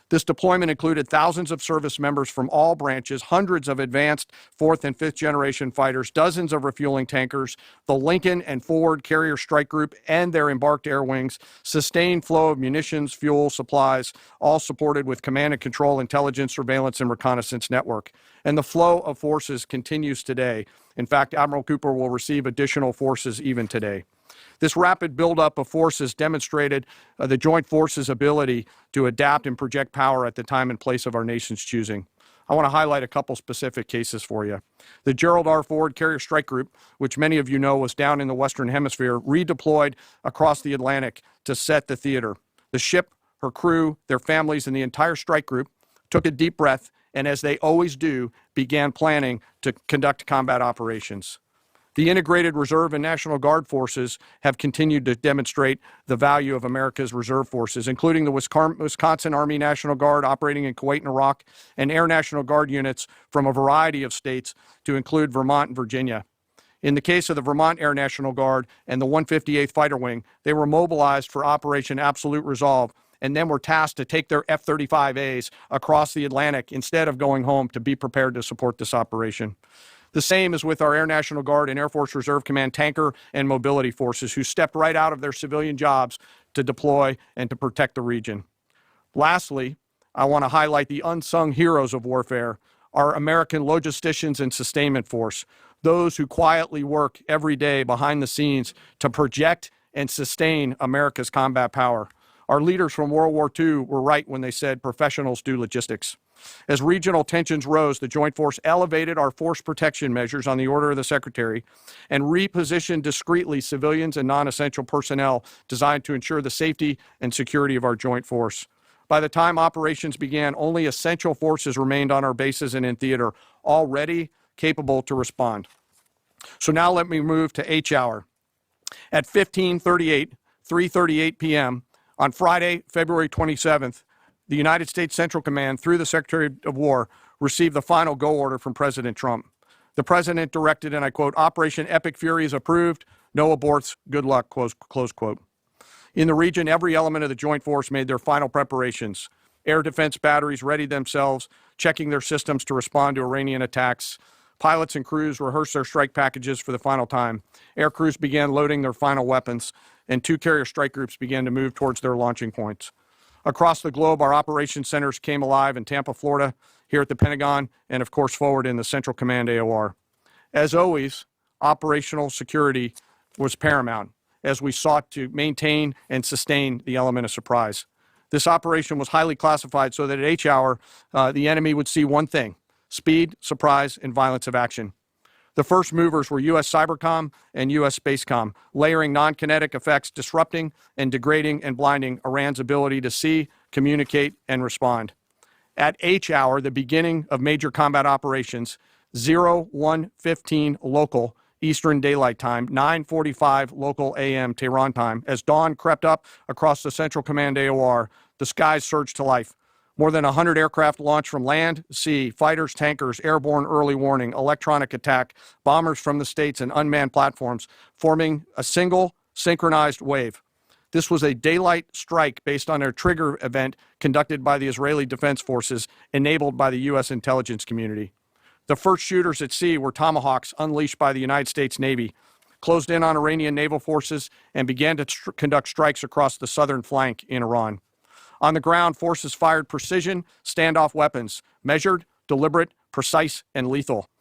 This deployment included thousands of service members from all branches, hundreds of advanced fourth and fifth generation fighters, dozens of refueling tankers, the Lincoln and Forward Carrier Strike Group and their embarked air wings, sustained flow of munitions, fuel, supplies, all supported with command and control, intelligence, surveillance, and reconnaissance network. And the flow of forces continues today. In fact, Admiral Cooper will receive additional forces even today. This rapid buildup of forces demonstrated the joint forces' ability to adapt and project power at the time and place of our nation's choosing. I want to highlight a couple specific cases for you. The Gerald R. Ford Carrier Strike Group, which many of you know was down in the Western Hemisphere, redeployed across the Atlantic to set the theater. The ship, her crew, their families, and the entire strike group took a deep breath and, as they always do, began planning to conduct combat operations. The integrated Reserve and National Guard forces have continued to demonstrate the value of America's reserve forces, including the Wisconsin Army National Guard operating in Kuwait and Iraq, and Air National Guard units from a variety of states to include Vermont and Virginia. In the case of the Vermont Air National Guard and the 158th Fighter Wing, they were mobilized for Operation Absolute Resolve and then were tasked to take their F-35As across the Atlantic instead of going home to be prepared to support this operation. The same is with our Air National Guard and Air Force Reserve Command tanker and mobility forces, who stepped right out of their civilian jobs to deploy and to protect the region. Lastly, I want to highlight the unsung heroes of warfare, our American logisticians and sustainment force, those who quietly work every day behind the scenes to project and sustain America's combat power. Our leaders from World War II were right when they said professionals do logistics. As regional tensions rose, the Joint Force elevated our force protection measures on the order of the Secretary and repositioned discreetly civilians and non-essential personnel designed to ensure the safety and security of our Joint Force. By the time operations began, only essential forces remained on our bases and in theater, all ready, capable to respond. So now let me move to H hour. At 3:38 p.m. on Friday, February 27th, the United States Central Command, through the Secretary of War, received the final go order from President Trump. The President directed, and I quote, "Operation Epic Fury is approved. No aborts. Good luck," close quote. In the region, every element of the Joint Force made their final preparations. Air defense batteries readied themselves, checking their systems to respond to Iranian attacks. Pilots and crews rehearsed their strike packages for the final time. Air crews began loading their final weapons, and 2 carrier strike groups began to move towards their launching points. Across the globe, our operations centers came alive in Tampa, Florida, here at the Pentagon, and of course forward in the Central Command AOR. As always, operational security was paramount as we sought to maintain and sustain the element of surprise. This operation was highly classified so that at H hour, the enemy would see one thing: speed, surprise, and violence of action. The first movers were U.S. Cybercom and U.S. Spacecom, layering non-kinetic effects, disrupting and degrading and blinding Iran's ability to see, communicate, and respond. At H hour, the beginning of major combat operations, 01:15 local Eastern Daylight Time, 9:45 local AM Tehran time, as dawn crept up across the Central Command AOR, the skies surged to life. More than 100 aircraft launched from land, sea, fighters, tankers, airborne early warning, electronic attack, bombers from the States, and unmanned platforms, forming a single synchronized wave. This was a daylight strike based on a trigger event conducted by the Israeli Defense Forces, enabled by the U.S. intelligence community. The first shooters at sea were Tomahawks unleashed by the United States Navy, closed in on Iranian naval forces, and began to conduct strikes across the southern flank in Iran. On the ground, forces fired precision standoff weapons, measured, deliberate, precise, and lethal.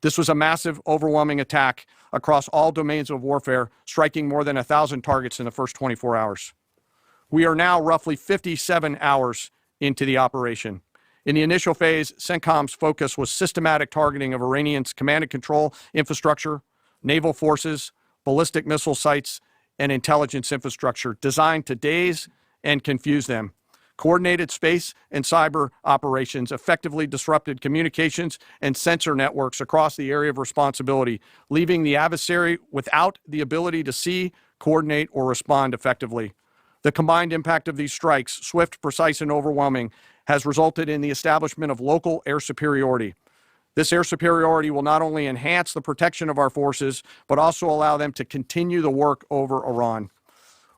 This was a massive, overwhelming attack across all domains of warfare, striking more than 1,000 targets in the first 24 hours. We are now roughly 57 hours into the operation. In the initial phase, CENTCOM's focus was systematic targeting of Iranians' command and control infrastructure, naval forces, ballistic missile sites, and intelligence infrastructure designed to daze and confuse them. Coordinated space and cyber operations effectively disrupted communications and sensor networks across the area of responsibility, leaving the adversary without the ability to see, coordinate, or respond effectively. The combined impact of these strikes, swift, precise, and overwhelming, has resulted in the establishment of local air superiority. This air superiority will not only enhance the protection of our forces, but also allow them to continue the work over Iran.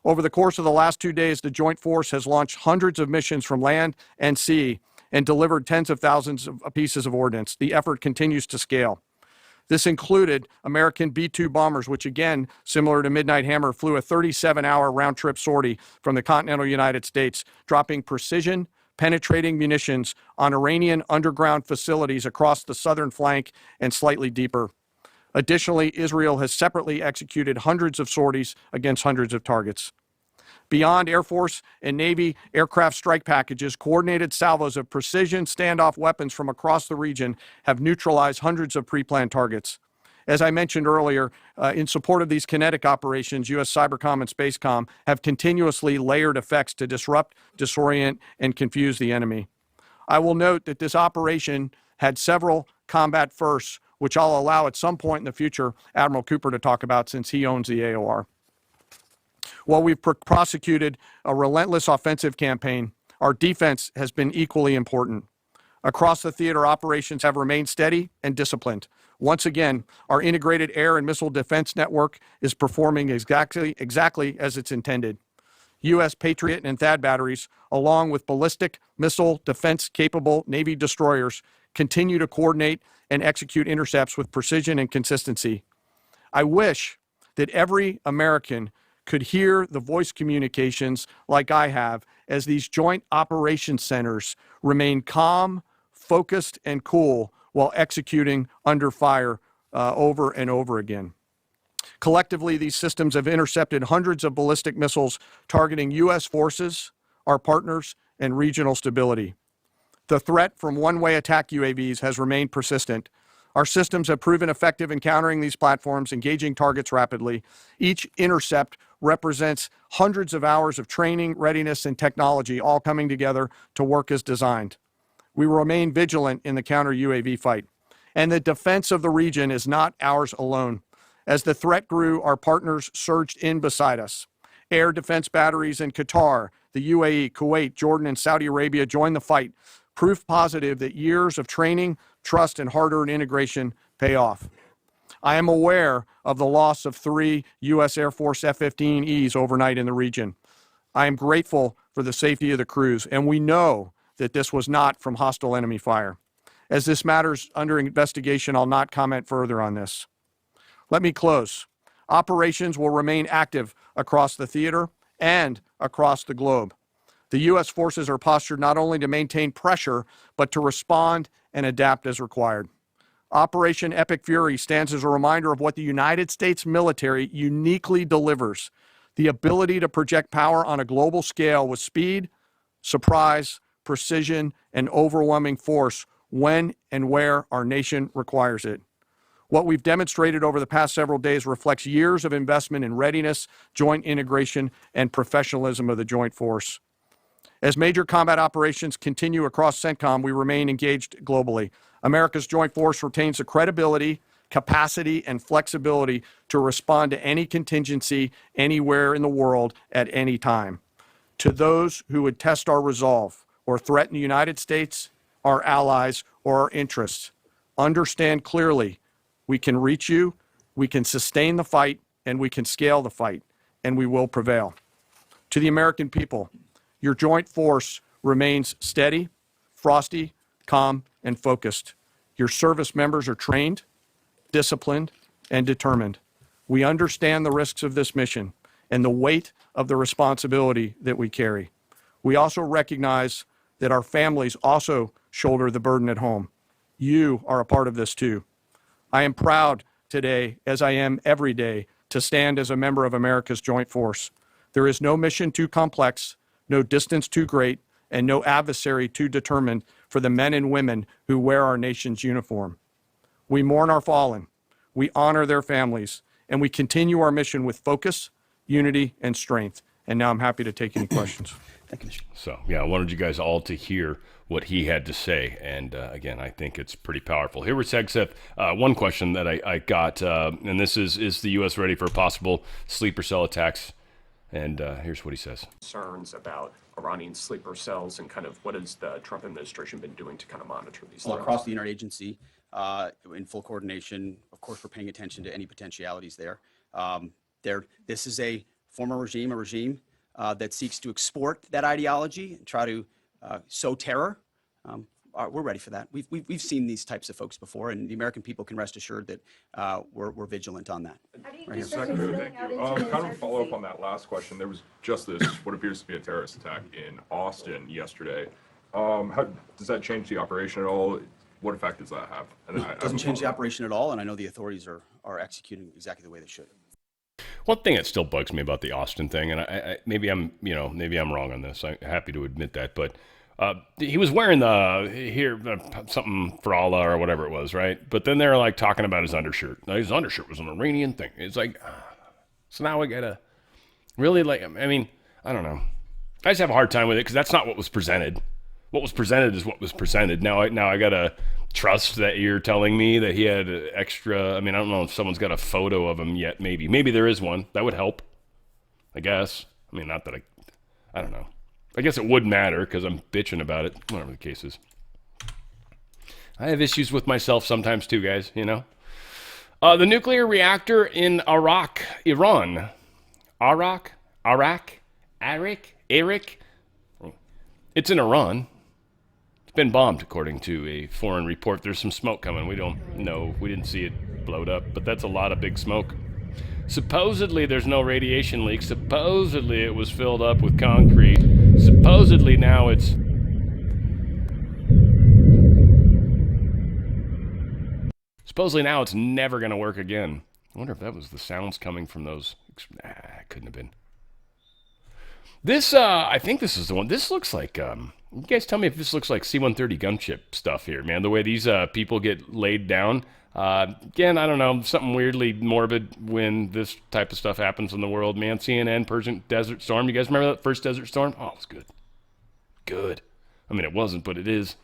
Over the course of the last 2 days, the Joint Force has launched hundreds of missions from land and sea and delivered tens of thousands of pieces of ordnance. The effort continues to scale. This included American B-2 bombers, which again, similar to Midnight Hammer, flew a 37-hour round-trip sortie from the continental United States, dropping precision, penetrating munitions on Iranian underground facilities across the southern flank and slightly deeper. Additionally, Israel has separately executed hundreds of sorties against hundreds of targets. Beyond Air Force and Navy aircraft strike packages, coordinated salvos of precision standoff weapons from across the region have neutralized hundreds of pre-planned targets. As I mentioned earlier, in support of these kinetic operations, U.S. Cybercom and Spacecom have continuously layered effects to disrupt, disorient, and confuse the enemy. I will note that this operation had several combat firsts, which I'll allow at some point in the future Admiral Cooper to talk about since he owns the AOR. While we've prosecuted a relentless offensive campaign, our defense has been equally important. Across the theater, operations have remained steady and disciplined. Once again, our integrated air and missile defense network is performing exactly as it's intended. U.S. Patriot and THAAD batteries, along with ballistic missile defense-capable Navy destroyers, continue to coordinate and execute intercepts with precision and consistency. I wish that every American could hear the voice communications like I have as these joint operations centers remain calm, focused, and cool while executing under fire over and over again. Collectively, these systems have intercepted hundreds of ballistic missiles targeting U.S. forces, our partners, and regional stability. The threat from one-way attack UAVs has remained persistent. Our systems have proven effective in countering these platforms, engaging targets rapidly. Each intercept represents hundreds of hours of training, readiness, and technology all coming together to work as designed. We remain vigilant in the counter-UAV fight. And the defense of the region is not ours alone. As the threat grew, our partners surged in beside us. Air defense batteries in Qatar, the UAE, Kuwait, Jordan, and Saudi Arabia joined the fight, proof positive that years of training, trust, and hard-earned integration pay off. I am aware of the loss of 3 U.S. Air Force F-15Es overnight in the region. I am grateful for the safety of the crews, and we know that this was not from hostile enemy fire. As this matter's under investigation, I'll not comment further on this. Let me close. Operations will remain active across the theater and across the globe. The U.S. forces are postured not only to maintain pressure, but to respond and adapt as required. Operation Epic Fury stands as a reminder of what the United States military uniquely delivers: the ability to project power on a global scale with speed, surprise, precision, and overwhelming force when and where our nation requires it. What we've demonstrated over the past several days reflects years of investment in readiness, joint integration, and professionalism of the Joint Force. As major combat operations continue across CENTCOM, we remain engaged globally. America's Joint Force retains the credibility, capacity, and flexibility to respond to any contingency anywhere in the world at any time. To those who would test our resolve or threaten the United States, our allies, or our interests, understand clearly we can reach you, we can sustain the fight, and we can scale the fight, and we will prevail. To the American people, your Joint Force remains steady, frosty, calm, and focused. Your service members are trained, disciplined, and determined. We understand the risks of this mission and the weight of the responsibility that we carry. We also recognize that our families also shoulder the burden at home. You are a part of this too. I am proud today, as I am every day, to stand as a member of America's joint force. There is no mission too complex, no distance too great, and no adversary too determined for the men and women who wear our nation's uniform. We mourn our fallen, we honor their families, and we continue our mission with focus, unity, and strength. And now I'm happy to take any questions. Thank you, Mr. So, yeah, I wanted you guys all to hear what he had to say. And again, I think it's pretty powerful. Here was Hegseth. One question that I got, and this is the U.S. ready for possible sleeper cell attacks? And here's what he says. Concerns about Iranian sleeper cells and kind of what has the Trump administration been doing to kind of monitor these Well, threats? across the interagency, in full coordination, of course, we're paying attention to any potentialities there. This is a former regime, that seeks to export that ideology and try to sow terror. We're ready for that. We've seen these types of folks before, and the American people can rest assured that we're vigilant on that. Secretary, thank you. Kind of a follow-up on that last question. There was just this, what appears to be a terrorist attack in Austin yesterday. How does that change the operation at all? What effect does that have? And It doesn't change the operation at all, and I know the authorities are executing exactly the way they should. One thing that still bugs me about the Austin thing, and I maybe I'm wrong on this. I'm happy to admit that, but he was wearing something for Allah or whatever it was, right? But then they're like talking about his undershirt. Now, his undershirt was an Iranian thing. It's like, so now we gotta really I don't know. I just have a hard time with it because that's not what was presented. What was presented is what was presented. Now I gotta trust that you're telling me that he had extra. I don't know if someone's got a photo of him yet. Maybe there is one. That would help, I guess. Not that I don't know. I guess it would matter because I'm bitching about it. Whatever the case is. I have issues with myself sometimes too, guys. The nuclear reactor in Iran. It's in Iran. It's been bombed, according to a foreign report. There's some smoke coming. We don't know. We didn't see it blowed up, but that's a lot of big smoke. Supposedly, there's no radiation leak. Supposedly, it was filled up with concrete. Supposedly, now it's... never going to work again. I wonder if that was the sounds coming from those... it couldn't have been. This, I think this is the one. This looks like, you guys tell me if this looks like C-130 gunship stuff here, man. The way these people get laid down. Again, I don't know, something weirdly morbid when this type of stuff happens in the world, man. CNN, Persian Desert Storm. You guys remember that first Desert Storm? Oh, it was good. Good. It wasn't, but it is.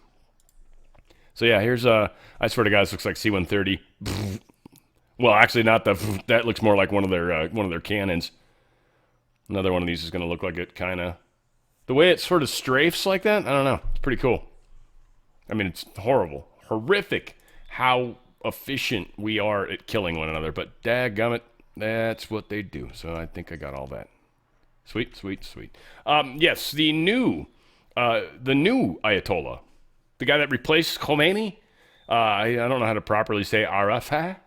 So yeah, here's, I swear to God, this looks like C-130. Well, actually not that looks more like one of their cannons. Another one of these is going to look like it kind of... The way it sort of strafes like that, I don't know. It's pretty cool. It's horrible. Horrific how efficient we are at killing one another. But dadgummit, that's what they do. So I think I got all that. Sweet. Yes, the new Ayatollah. The guy that replaced Khomeini. I don't know how to properly say Arafat.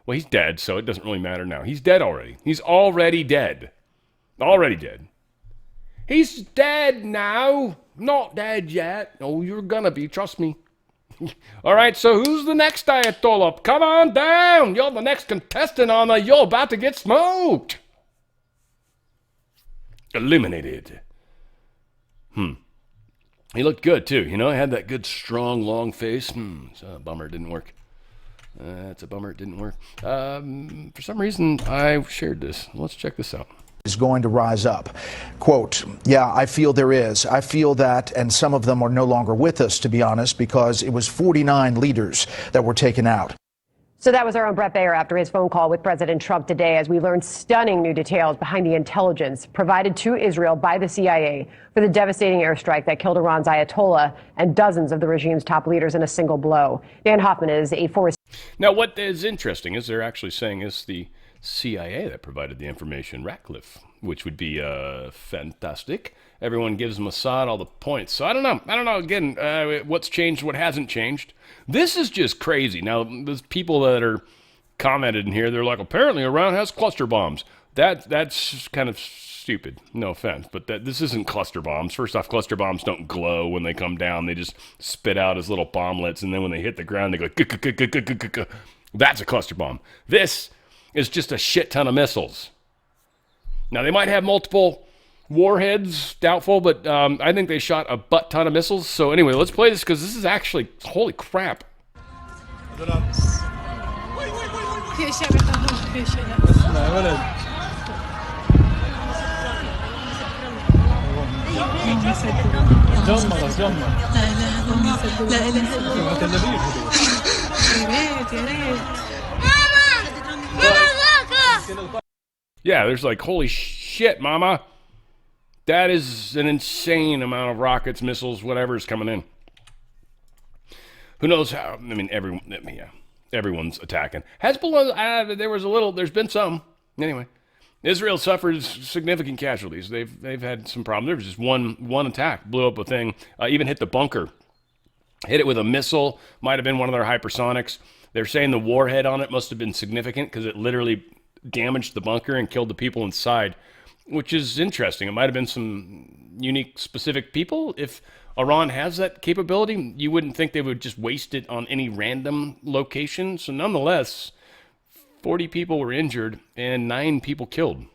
Well, he's dead, so it doesn't really matter now. He's dead already. He's already dead. Already dead. He's dead now. Not dead yet. Oh, you're gonna be. Trust me. All right, so who's the next Ayatollah? Come on down. You're the next contestant on the... You're about to get smoked. Eliminated. He looked good, too. He had that good, strong, long face. It's a bummer it didn't work. It's a bummer it didn't work. For some reason, I shared this. Let's check this out. Is going to rise up. Quote, yeah, I feel there is. I feel that, and some of them are no longer with us, to be honest, because it was 49 leaders that were taken out. So that was our own Brett Baer after his phone call with President Trump today, as we learned stunning new details behind the intelligence provided to Israel by the CIA for the devastating airstrike that killed Iran's Ayatollah and dozens of the regime's top leaders in a single blow. Dan Hoffman is a former... Now, what is interesting is they're actually saying it's the CIA that provided the information, Ratcliffe, which would be fantastic. Everyone gives Mossad all the points. So I don't know. Again, what's changed, what hasn't changed. This is just crazy. Now, there's people that are commented in here. They're like, apparently Iran has cluster bombs. That's kind of stupid. No offense, but this isn't cluster bombs. First off, cluster bombs don't glow when they come down. They just spit out as little bomblets, and then when they hit the ground, they go. That's a cluster bomb. This is just a shit ton of missiles. Now, they might have multiple warheads, doubtful, but I think they shot a butt ton of missiles. So anyway, let's play this because this is actually, holy crap. Yeah, there's like, holy shit, mama. That is an insane amount of rockets, missiles, whatever is coming in. Who knows how? I mean, everyone's attacking. Hezbollah, there's been some. Anyway, Israel suffers significant casualties. They've had some problems. There was just one attack, blew up a thing, even hit the bunker. Hit it with a missile, might have been one of their hypersonics. They're saying the warhead on it must have been significant because it literally damaged the bunker and killed the people inside, which is interesting. It might have been some unique, specific people. If Iran has that capability, you wouldn't think they would just waste it on any random location. So nonetheless, 40 people were injured and 9 people killed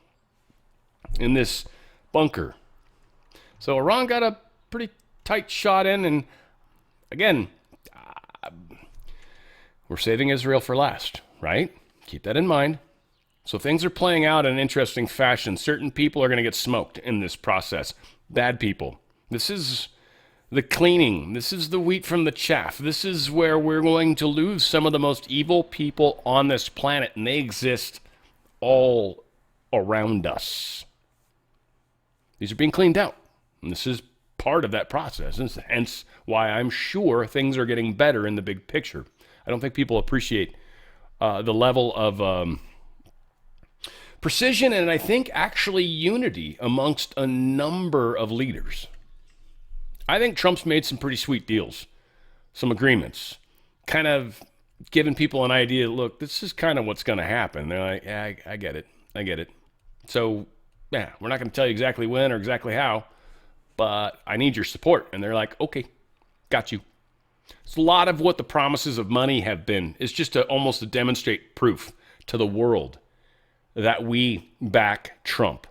in this bunker. So Iran got a pretty tight shot in, and again, we're saving Israel for last, right? Keep that in mind. So things are playing out in an interesting fashion. Certain people are going to get smoked in this process. Bad people. This is the cleaning. This is the wheat from the chaff. This is where we're going to lose some of the most evil people on this planet, and they exist all around us. These are being cleaned out, and this is part of that process, and hence why I'm sure things are getting better in the big picture. I don't think people appreciate the level of precision and I think actually unity amongst a number of leaders. I think Trump's made some pretty sweet deals, some agreements, kind of giving people an idea, look, this is kind of what's going to happen. They're like, yeah, I get it. So, yeah, we're not going to tell you exactly when or exactly how, but I need your support. And they're like, okay, got you. It's a lot of what the promises of money have been. It's just almost to demonstrate proof to the world that we back Trump.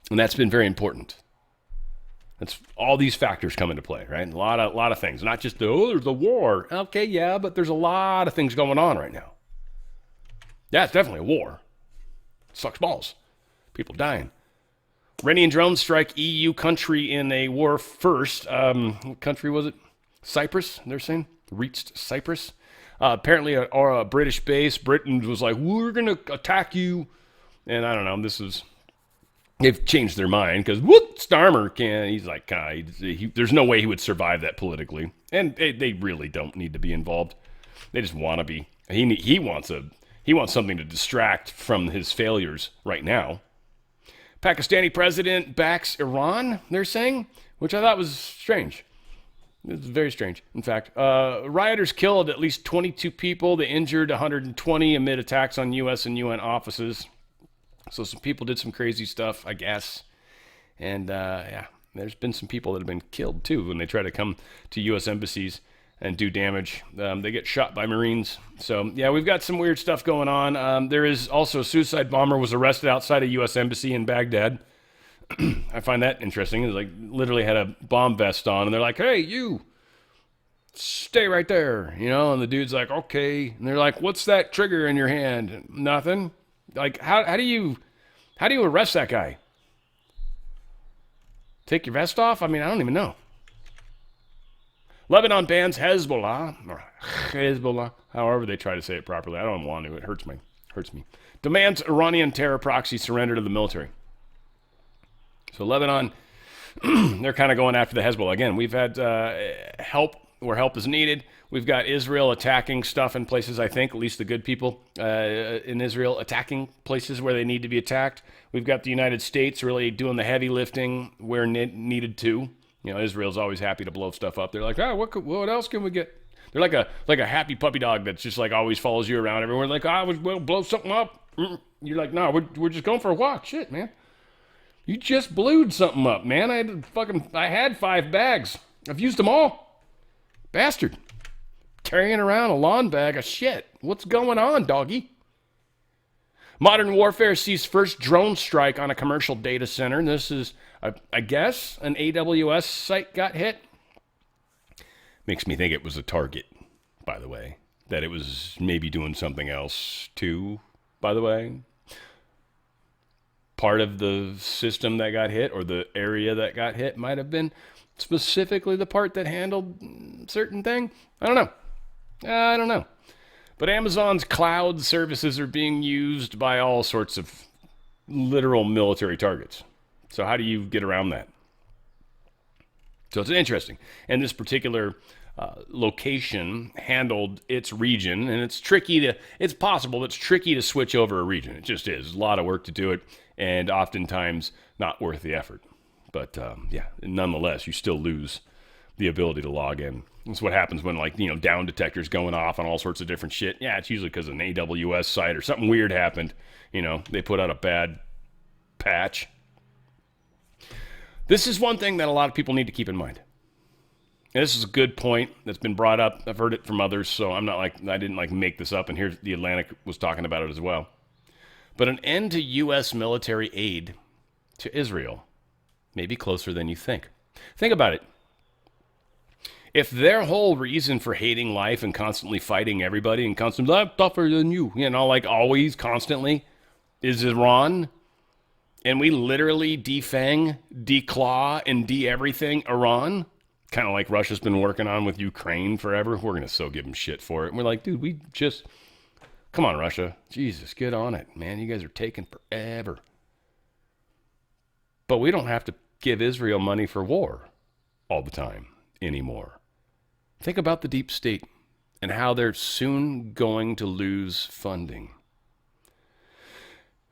And that's been very important. That's all these factors come into play, right? A lot of things. Not just, there's a war. Okay, yeah, but there's a lot of things going on right now. Yeah, it's definitely a war. It sucks balls. People dying. Iranian drones strike EU country in a war first. What country was it? Cyprus, they're saying? Reached Cyprus. Apparently a British base. Britain was like, we're going to attack you. And I don't know, they've changed their mind because Starmer can't. He's like, there's no way he would survive that politically. And they really don't need to be involved. They just want to be. He wants something to distract from his failures right now. Pakistani president backs Iran, they're saying, which I thought was strange. It's very strange. In fact, rioters killed at least 22 people. They injured 120 amid attacks on U.S. and UN offices. So some people did some crazy stuff, I guess. And, yeah, there's been some people that have been killed, too, when they try to come to U.S. embassies and do damage. They get shot by Marines. So, yeah, we've got some weird stuff going on. There is also a suicide bomber was arrested outside a U.S. embassy in Baghdad. I find that interesting. It's like literally had a bomb vest on, and they're like, hey, you, stay right there, and the dude's like, okay. And they're like, what's that trigger in your hand? Nothing. Like, how do you arrest that guy? Take your vest off? I mean, I don't even know. Lebanon bans Hezbollah, or Hezbollah, however they try to say it properly. I don't want to. It hurts me. Demands Iranian terror proxy surrender to the military. So Lebanon, they're kind of going after the Hezbollah. Again, we've had help where help is needed. We've got Israel attacking stuff in places, I think, at least the good people in Israel attacking places where they need to be attacked. We've got the United States really doing the heavy lifting where needed to. Israel's always happy to blow stuff up. They're like, what else can we get? They're like a happy puppy dog that's just like always follows you around everywhere. Like, we'll blow something up. You're like, no, we're just going for a walk. Shit, man. You just blewed something up, man. I had 5 bags. I've used them all. Bastard. carrying around a lawn bag of shit. What's going on, doggy? Modern warfare sees first drone strike on a commercial data center. This is, I guess, an AWS site got hit. Makes me think it was a target, by the way. That it was maybe doing something else too, by the way. Part of the system that got hit or the area that got hit might have been specifically the part that handled certain thing. I don't know. But Amazon's cloud services are being used by all sorts of literal military targets. So how do you get around that? So it's interesting. And this particular location handled its region, and it's possible, but it's tricky to switch over a region. It just is. There's a lot of work to do it, and oftentimes not worth the effort. But yeah, nonetheless, you still lose the ability to log in. That's what happens when, like, down detectors going off on all sorts of different shit. Yeah, it's usually because an AWS site or something weird happened. They put out a bad patch. This is one thing that a lot of people need to keep in mind. And this is a good point that's been brought up. I've heard it from others, so I didn't make this up, and here the Atlantic was talking about it as well. But an end to U.S. military aid to Israel may be closer than you think. Think about it. If their whole reason for hating life and constantly fighting everybody and constantly, I'm tougher than you, always, constantly, is Iran, and we literally defang, declaw, and de-everything Iran, kind of like Russia's been working on with Ukraine forever. We're going to so give them shit for it. And we're like, dude, come on, Russia. Jesus, get on it, man. You guys are taking forever. But we don't have to give Israel money for war all the time anymore. Think about the deep state and how they're soon going to lose funding.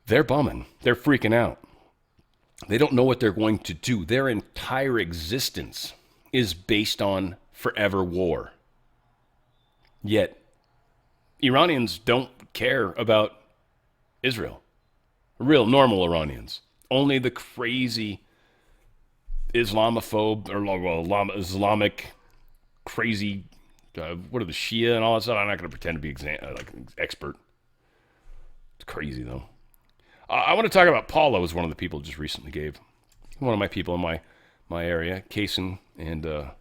They're bumming. They're freaking out. They don't know what they're going to do. Their entire existence is based on forever war. Yet, Iranians don't care about Israel. Real normal Iranians. Only the crazy Islamophobe or Islamic crazy, what are the Shia and all that stuff? I'm not going to pretend to be an expert. It's crazy though. I want to talk about Paulo, was one of the people just recently gave. One of my people in my area, Kane, and they're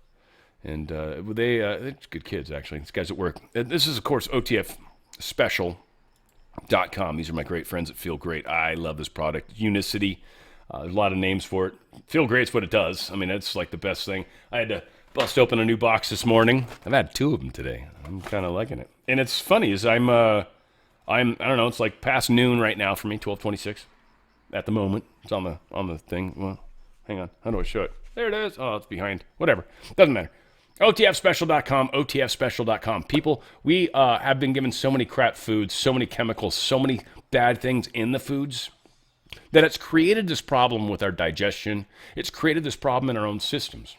good kids, actually. These guys at work. This is, of course, OTFspecial.com. These are my great friends at Feel Great. I love this product. Unicity. There's a lot of names for it. Feel Great's what it does. I mean, it's like the best thing. I had to bust open a new box this morning. I've had 2 of them today. I'm kind of liking it. And it's funny is I don't know, it's like past noon right now for me, 12:26 at the moment. It's on the thing. Well, hang on. How do I show it? There it is. Oh, it's behind. Whatever. Doesn't matter. OTFspecial.com, OTFspecial.com. People, we have been given so many crap foods, so many chemicals, so many bad things in the foods that it's created this problem with our digestion. It's created this problem in our own systems.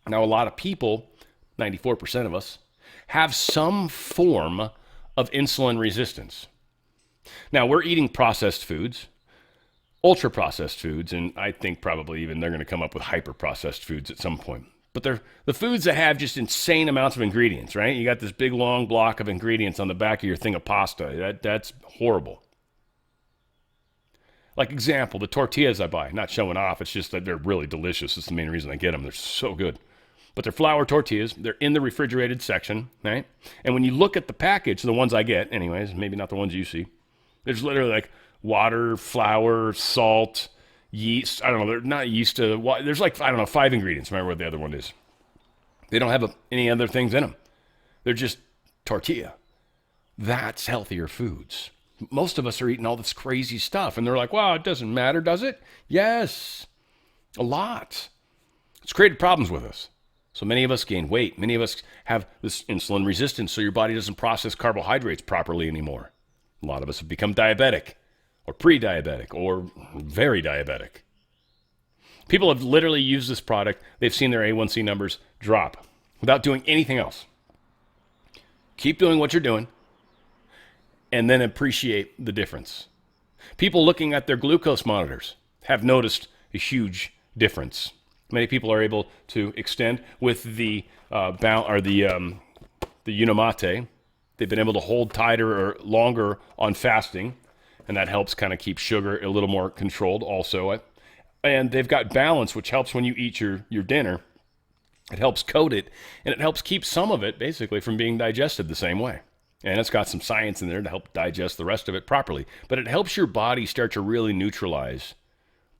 Now, a lot of people, 94% of us, have some form of insulin resistance. Now, we're eating processed foods, ultra-processed foods, and I think probably even they're going to come up with hyper-processed foods at some point. But they're the foods that have just insane amounts of ingredients, right? You got this big, long block of ingredients on the back of your thing of pasta. That's horrible. Like example, the tortillas I buy, not showing off. It's just that they're really delicious. It's the main reason I get them. They're so good. But they're flour tortillas. They're in the refrigerated section, right? And when you look at the package, the ones I get, anyways, maybe not the ones you see, there's literally like water, flour, salt, yeast. I don't know. They're not yeast. There's like, 5 ingredients. Remember what the other one is. They don't have any other things in them. They're just tortilla. That's healthier foods. Most of us are eating all this crazy stuff, and they're like, wow, it doesn't matter, does it? Yes, a lot. It's created problems with us. So many of us gain weight. Many of us have this insulin resistance, so your body doesn't process carbohydrates properly anymore. A lot of us have become diabetic, or pre-diabetic, or very diabetic. People have literally used this product. They've seen their A1C numbers drop without doing anything else. Keep doing what you're doing, and then appreciate the difference. People looking at their glucose monitors have noticed a huge difference. Many people are able to extend with the the Unimate. They've been able to hold tighter or longer on fasting, and that helps kind of keep sugar a little more controlled also. And they've got balance, which helps when you eat your dinner. It helps coat it, and it helps keep some of it basically from being digested the same way. And it's got some science in there to help digest the rest of it properly. But it helps your body start to really neutralize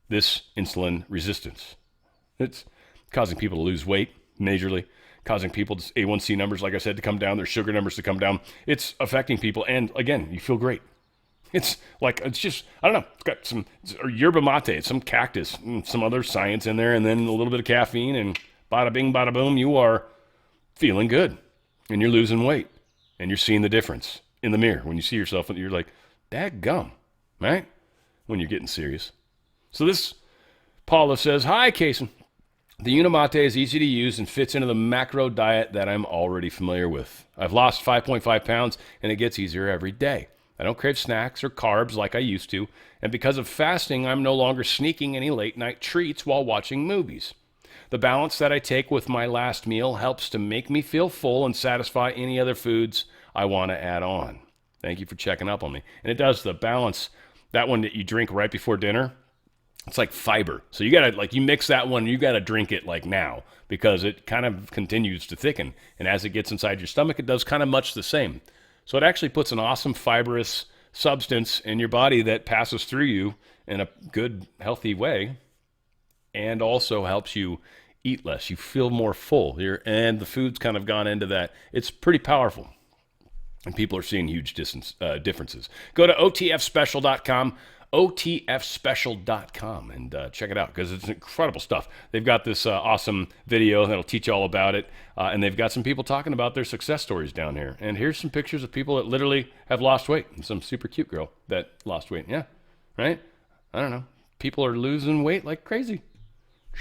this insulin resistance. It's causing people to lose weight majorly, causing people's A1C numbers, like I said, to come down, their sugar numbers to come down. It's affecting people, and again, you feel great. It's just, I don't know, it's got some yerba mate, some cactus, some other science in there, and then a little bit of caffeine, and bada bing, bada boom, you are feeling good, and you're losing weight, and you're seeing the difference in the mirror. When you see yourself, you're like, dadgum, right? When you're getting serious. So this, Paula says, hi, Kason. The Unimate is easy to use and fits into the macro diet that I'm already familiar with. I've lost 5.5 pounds, and it gets easier every day. I don't crave snacks or carbs like I used to, and because of fasting, I'm no longer sneaking any late-night treats while watching movies. The balance that I take with my last meal helps to make me feel full and satisfy any other foods I want to add on. Thank you for checking up on me. And it does the balance, that one that you drink right before dinner, it's like fiber. So you got to, you mix that one, you got to drink it now because it kind of continues to thicken. And as it gets inside your stomach, it does kind of much the same. So it actually puts an awesome fibrous substance in your body that passes through you in a good, healthy way, and also helps you eat less. You feel more full here, and the food's kind of gone into that. It's pretty powerful, and people are seeing huge differences. Go to otfspecial.com, otfspecial.com, and check it out because it's incredible stuff. They've got this awesome video that'll teach you all about it, and they've got some people talking about their success stories down here. And here's some pictures of people that literally have lost weight. And some super cute girl that lost weight. Yeah, right? I don't know. People are losing weight like crazy.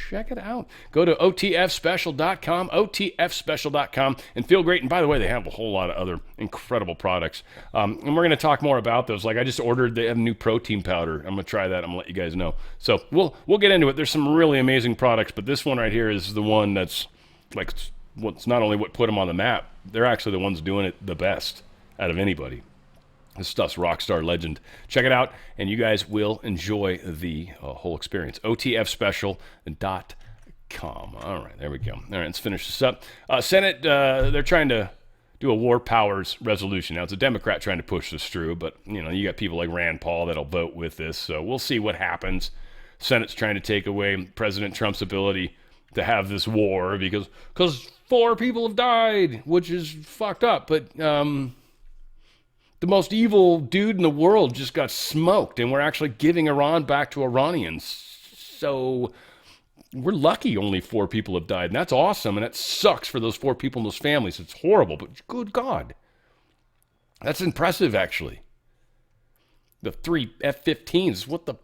Check it out. Go to otfspecial.com, otfspecial.com, and feel great. And by the way, they have a whole lot of other incredible products. And we're going to talk more about those. Like I just ordered, they have a new protein powder. I'm going to try that. I'm going to let you guys know. So we'll get into it. There's some really amazing products, but this one right here is the one that's it's not only what put them on the map, they're actually the ones doing it the best out of anybody. This stuff's rockstar legend. Check it out, and you guys will enjoy the whole experience. otfspecial.com. All right, there we go. All right, let's finish this up. Senate, they're trying to do a war powers resolution. Now, it's a Democrat trying to push this through, but, you got people like Rand Paul that'll vote with this, so we'll see what happens. Senate's trying to take away President Trump's ability to have this war because 4 people have died, which is fucked up, but the most evil dude in the world just got smoked, and we're actually giving Iran back to Iranians. So we're lucky only 4 people have died, and that's awesome, and it sucks for those 4 people and those families. It's horrible, but good God. That's impressive, actually. The 3 F-15s, what the...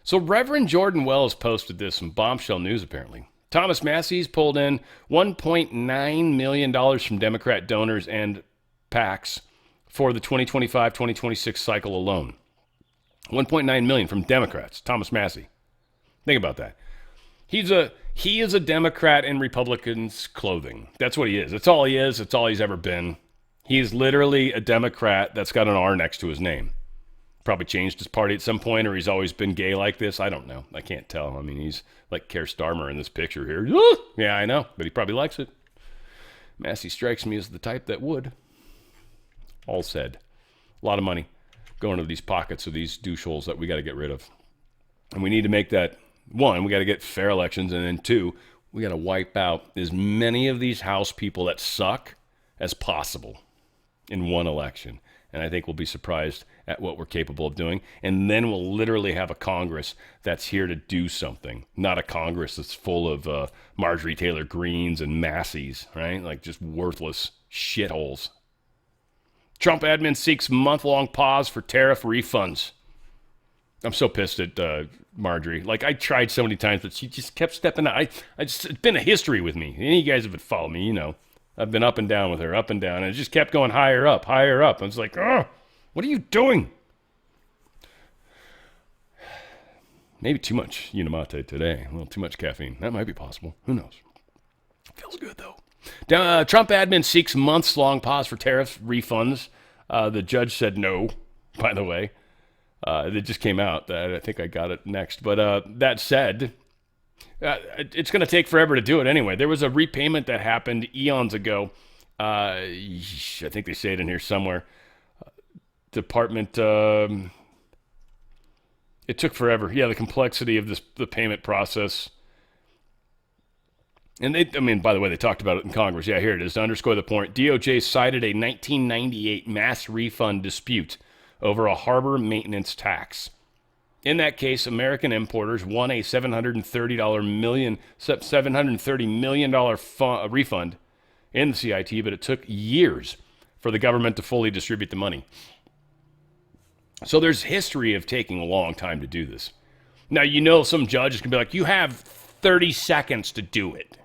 So Reverend Jordan Wells posted this, some bombshell news, apparently. Thomas Massey's pulled in $1.9 million from Democrat donors and PACs for the 2025-2026 cycle alone. $1.9 million from Democrats. Thomas Massey. Think about that. He is a Democrat in Republicans' clothing. That's what he is. That's all he is. That's all he's ever been. He is literally a Democrat that's got an R next to his name. Probably changed his party at some point, or he's always been gay like this. I don't know. I can't tell. I mean, he's like Keir Starmer in this picture here. Yeah, I know, but he probably likes it. Massey strikes me as the type that would. All said. A lot of money going to these pockets of these doucheholes that we got to get rid of. And we need to make that, 1, we got to get fair elections, and then 2, we got to wipe out as many of these House people that suck as possible in one election. And I think we'll be surprised at what we're capable of doing. And then we'll literally have a Congress that's here to do something, not a Congress that's full of Marjorie Taylor Greens and Masseys, right? Like just worthless shitholes. Trump admin seeks month-long pause for tariff refunds. I'm so pissed at Marjorie. Like, I tried so many times, but she just kept stepping out. It's been a history with me. Any of you guys have followed me, I've been up and down with her, up and down, and it just kept going higher up, higher up. I was like, oh, what are you doing? Maybe too much Unimate today. A little too much caffeine. That might be possible. Who knows? Feels good, though. Trump admin seeks months-long pause for tariff refunds. The judge said no, by the way. It just came out. I think I got it next. But that said, it's going to take forever to do it anyway. There was a repayment that happened eons ago. I think they say it in here somewhere. Department... it took forever. Yeah, the complexity of the payment process. And by the way, they talked about it in Congress. Yeah, here it is. To underscore the point, DOJ cited a 1998 mass refund dispute over a harbor maintenance tax. In that case, American importers won a $730 million refund in the CIT, but it took years for the government to fully distribute the money. So there's history of taking a long time to do this. Now, some judge is going to be like, you have 30 seconds to do it.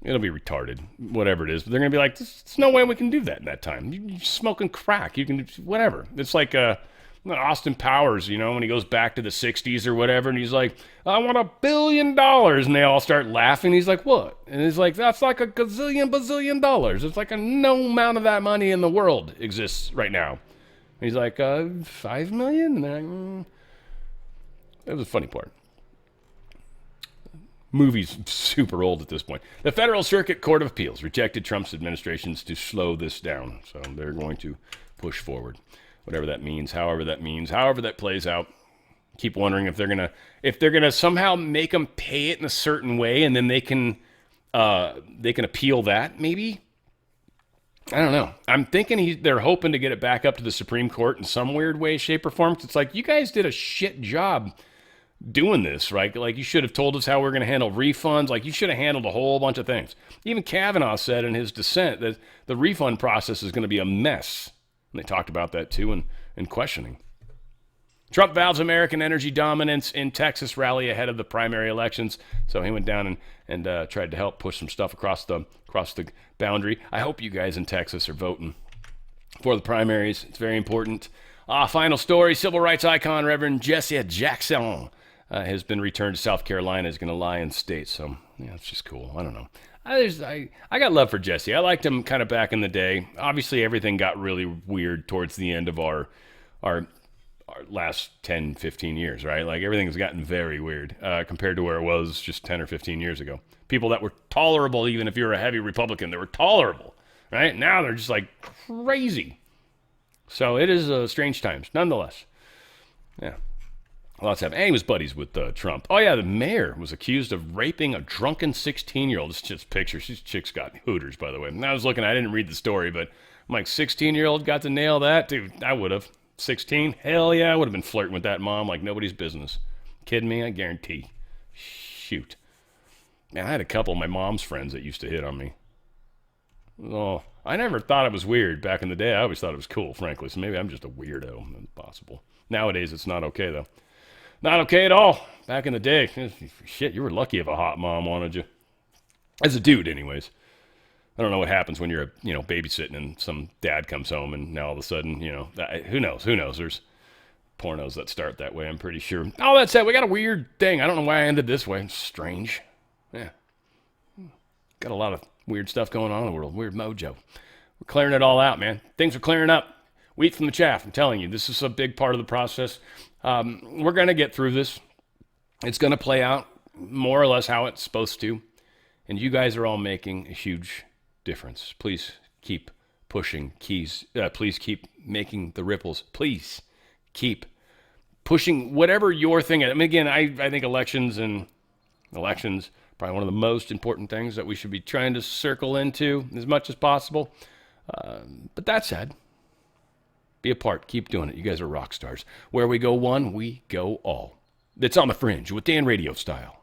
It'll be retarded, whatever it is. But they're going to be like, there's no way we can do that in that time. You're smoking crack. You can do whatever. It's like Austin Powers, when he goes back to the 60s or whatever, and he's like, I want $1 billion. And they all start laughing. He's like, what? And he's like, that's like a bazillion dollars. It's like no amount of that money in the world exists right now. He's like, 5 million? And they're like, That was a funny part. Movie's super old at this point. The Federal Circuit Court of Appeals rejected Trump's administrations to slow this down. So they're going to push forward. Whatever that means, however that plays out. Keep wondering if they're gonna somehow make them pay it in a certain way, and then they can appeal that, maybe. I don't know. I'm thinking they're hoping to get it back up to the Supreme Court in some weird way, shape, or form. It's like, you guys did a shit job doing this, right? Like, you should have told us how we're going to handle refunds. Like, you should have handled a whole bunch of things. Even Kavanaugh said in his dissent that the refund process is going to be a mess. And they talked about that, too, in questioning. Trump vows American energy dominance in Texas rally ahead of the primary elections. So he went down and tried to help push some stuff across the boundary. I hope you guys in Texas are voting for the primaries. It's very important. Final story, civil rights icon Reverend Jesse Jackson has been returned to South Carolina. Is going to lie in state. So, yeah, it's just cool. I don't know. I got love for Jesse. I liked him kind of back in the day. Obviously, everything got really weird towards the end of our last 10, 15 years, right? Like, everything's gotten very weird compared to where it was just 10 or 15 years ago. People that were tolerable, even if you're a heavy Republican, they were tolerable, right? Now they're just like crazy. So it is strange times, nonetheless. Yeah. Lots happening. And he was buddies with Trump. Oh, yeah, the mayor was accused of raping a drunken 16-year-old. It's just pictures. These chicks got hooters, by the way. And I was looking, I didn't read the story, but I'm like, 16-year-old got to nail that? Dude, I would have. 16? Hell yeah, I would have been flirting with that mom like nobody's business. Kidding me? I guarantee. Shoot. Man, I had a couple of my mom's friends that used to hit on me. Oh, I never thought it was weird back in the day. I always thought it was cool, frankly. So maybe I'm just a weirdo. It's possible. Nowadays, it's not okay, though. Not okay at all. Back in the day, shit, you were lucky if a hot mom wanted you. As a dude, anyways. I don't know what happens when you're, babysitting and some dad comes home and now all of a sudden, who knows? There's pornos that start that way, I'm pretty sure. Oh, that said, we got a weird thing. I don't know why I ended this way. It's strange. Yeah. Got a lot of weird stuff going on in the world. Weird mojo. We're clearing it all out, man. Things are clearing up. Wheat from the chaff, I'm telling you. This is a big part of the process. We're going to get through this. It's going to play out more or less how it's supposed to. And you guys are all making a huge difference. Please keep pushing keys. Please keep making the ripples. Please keep pushing whatever your thing is. I mean, again, I think elections probably one of the most important things that we should be trying to circle into as much as possible. But that said, be a part. Keep doing it. You guys are rock stars. Where we go one, we go all. It's on the Fringe with Dan RadioStyle.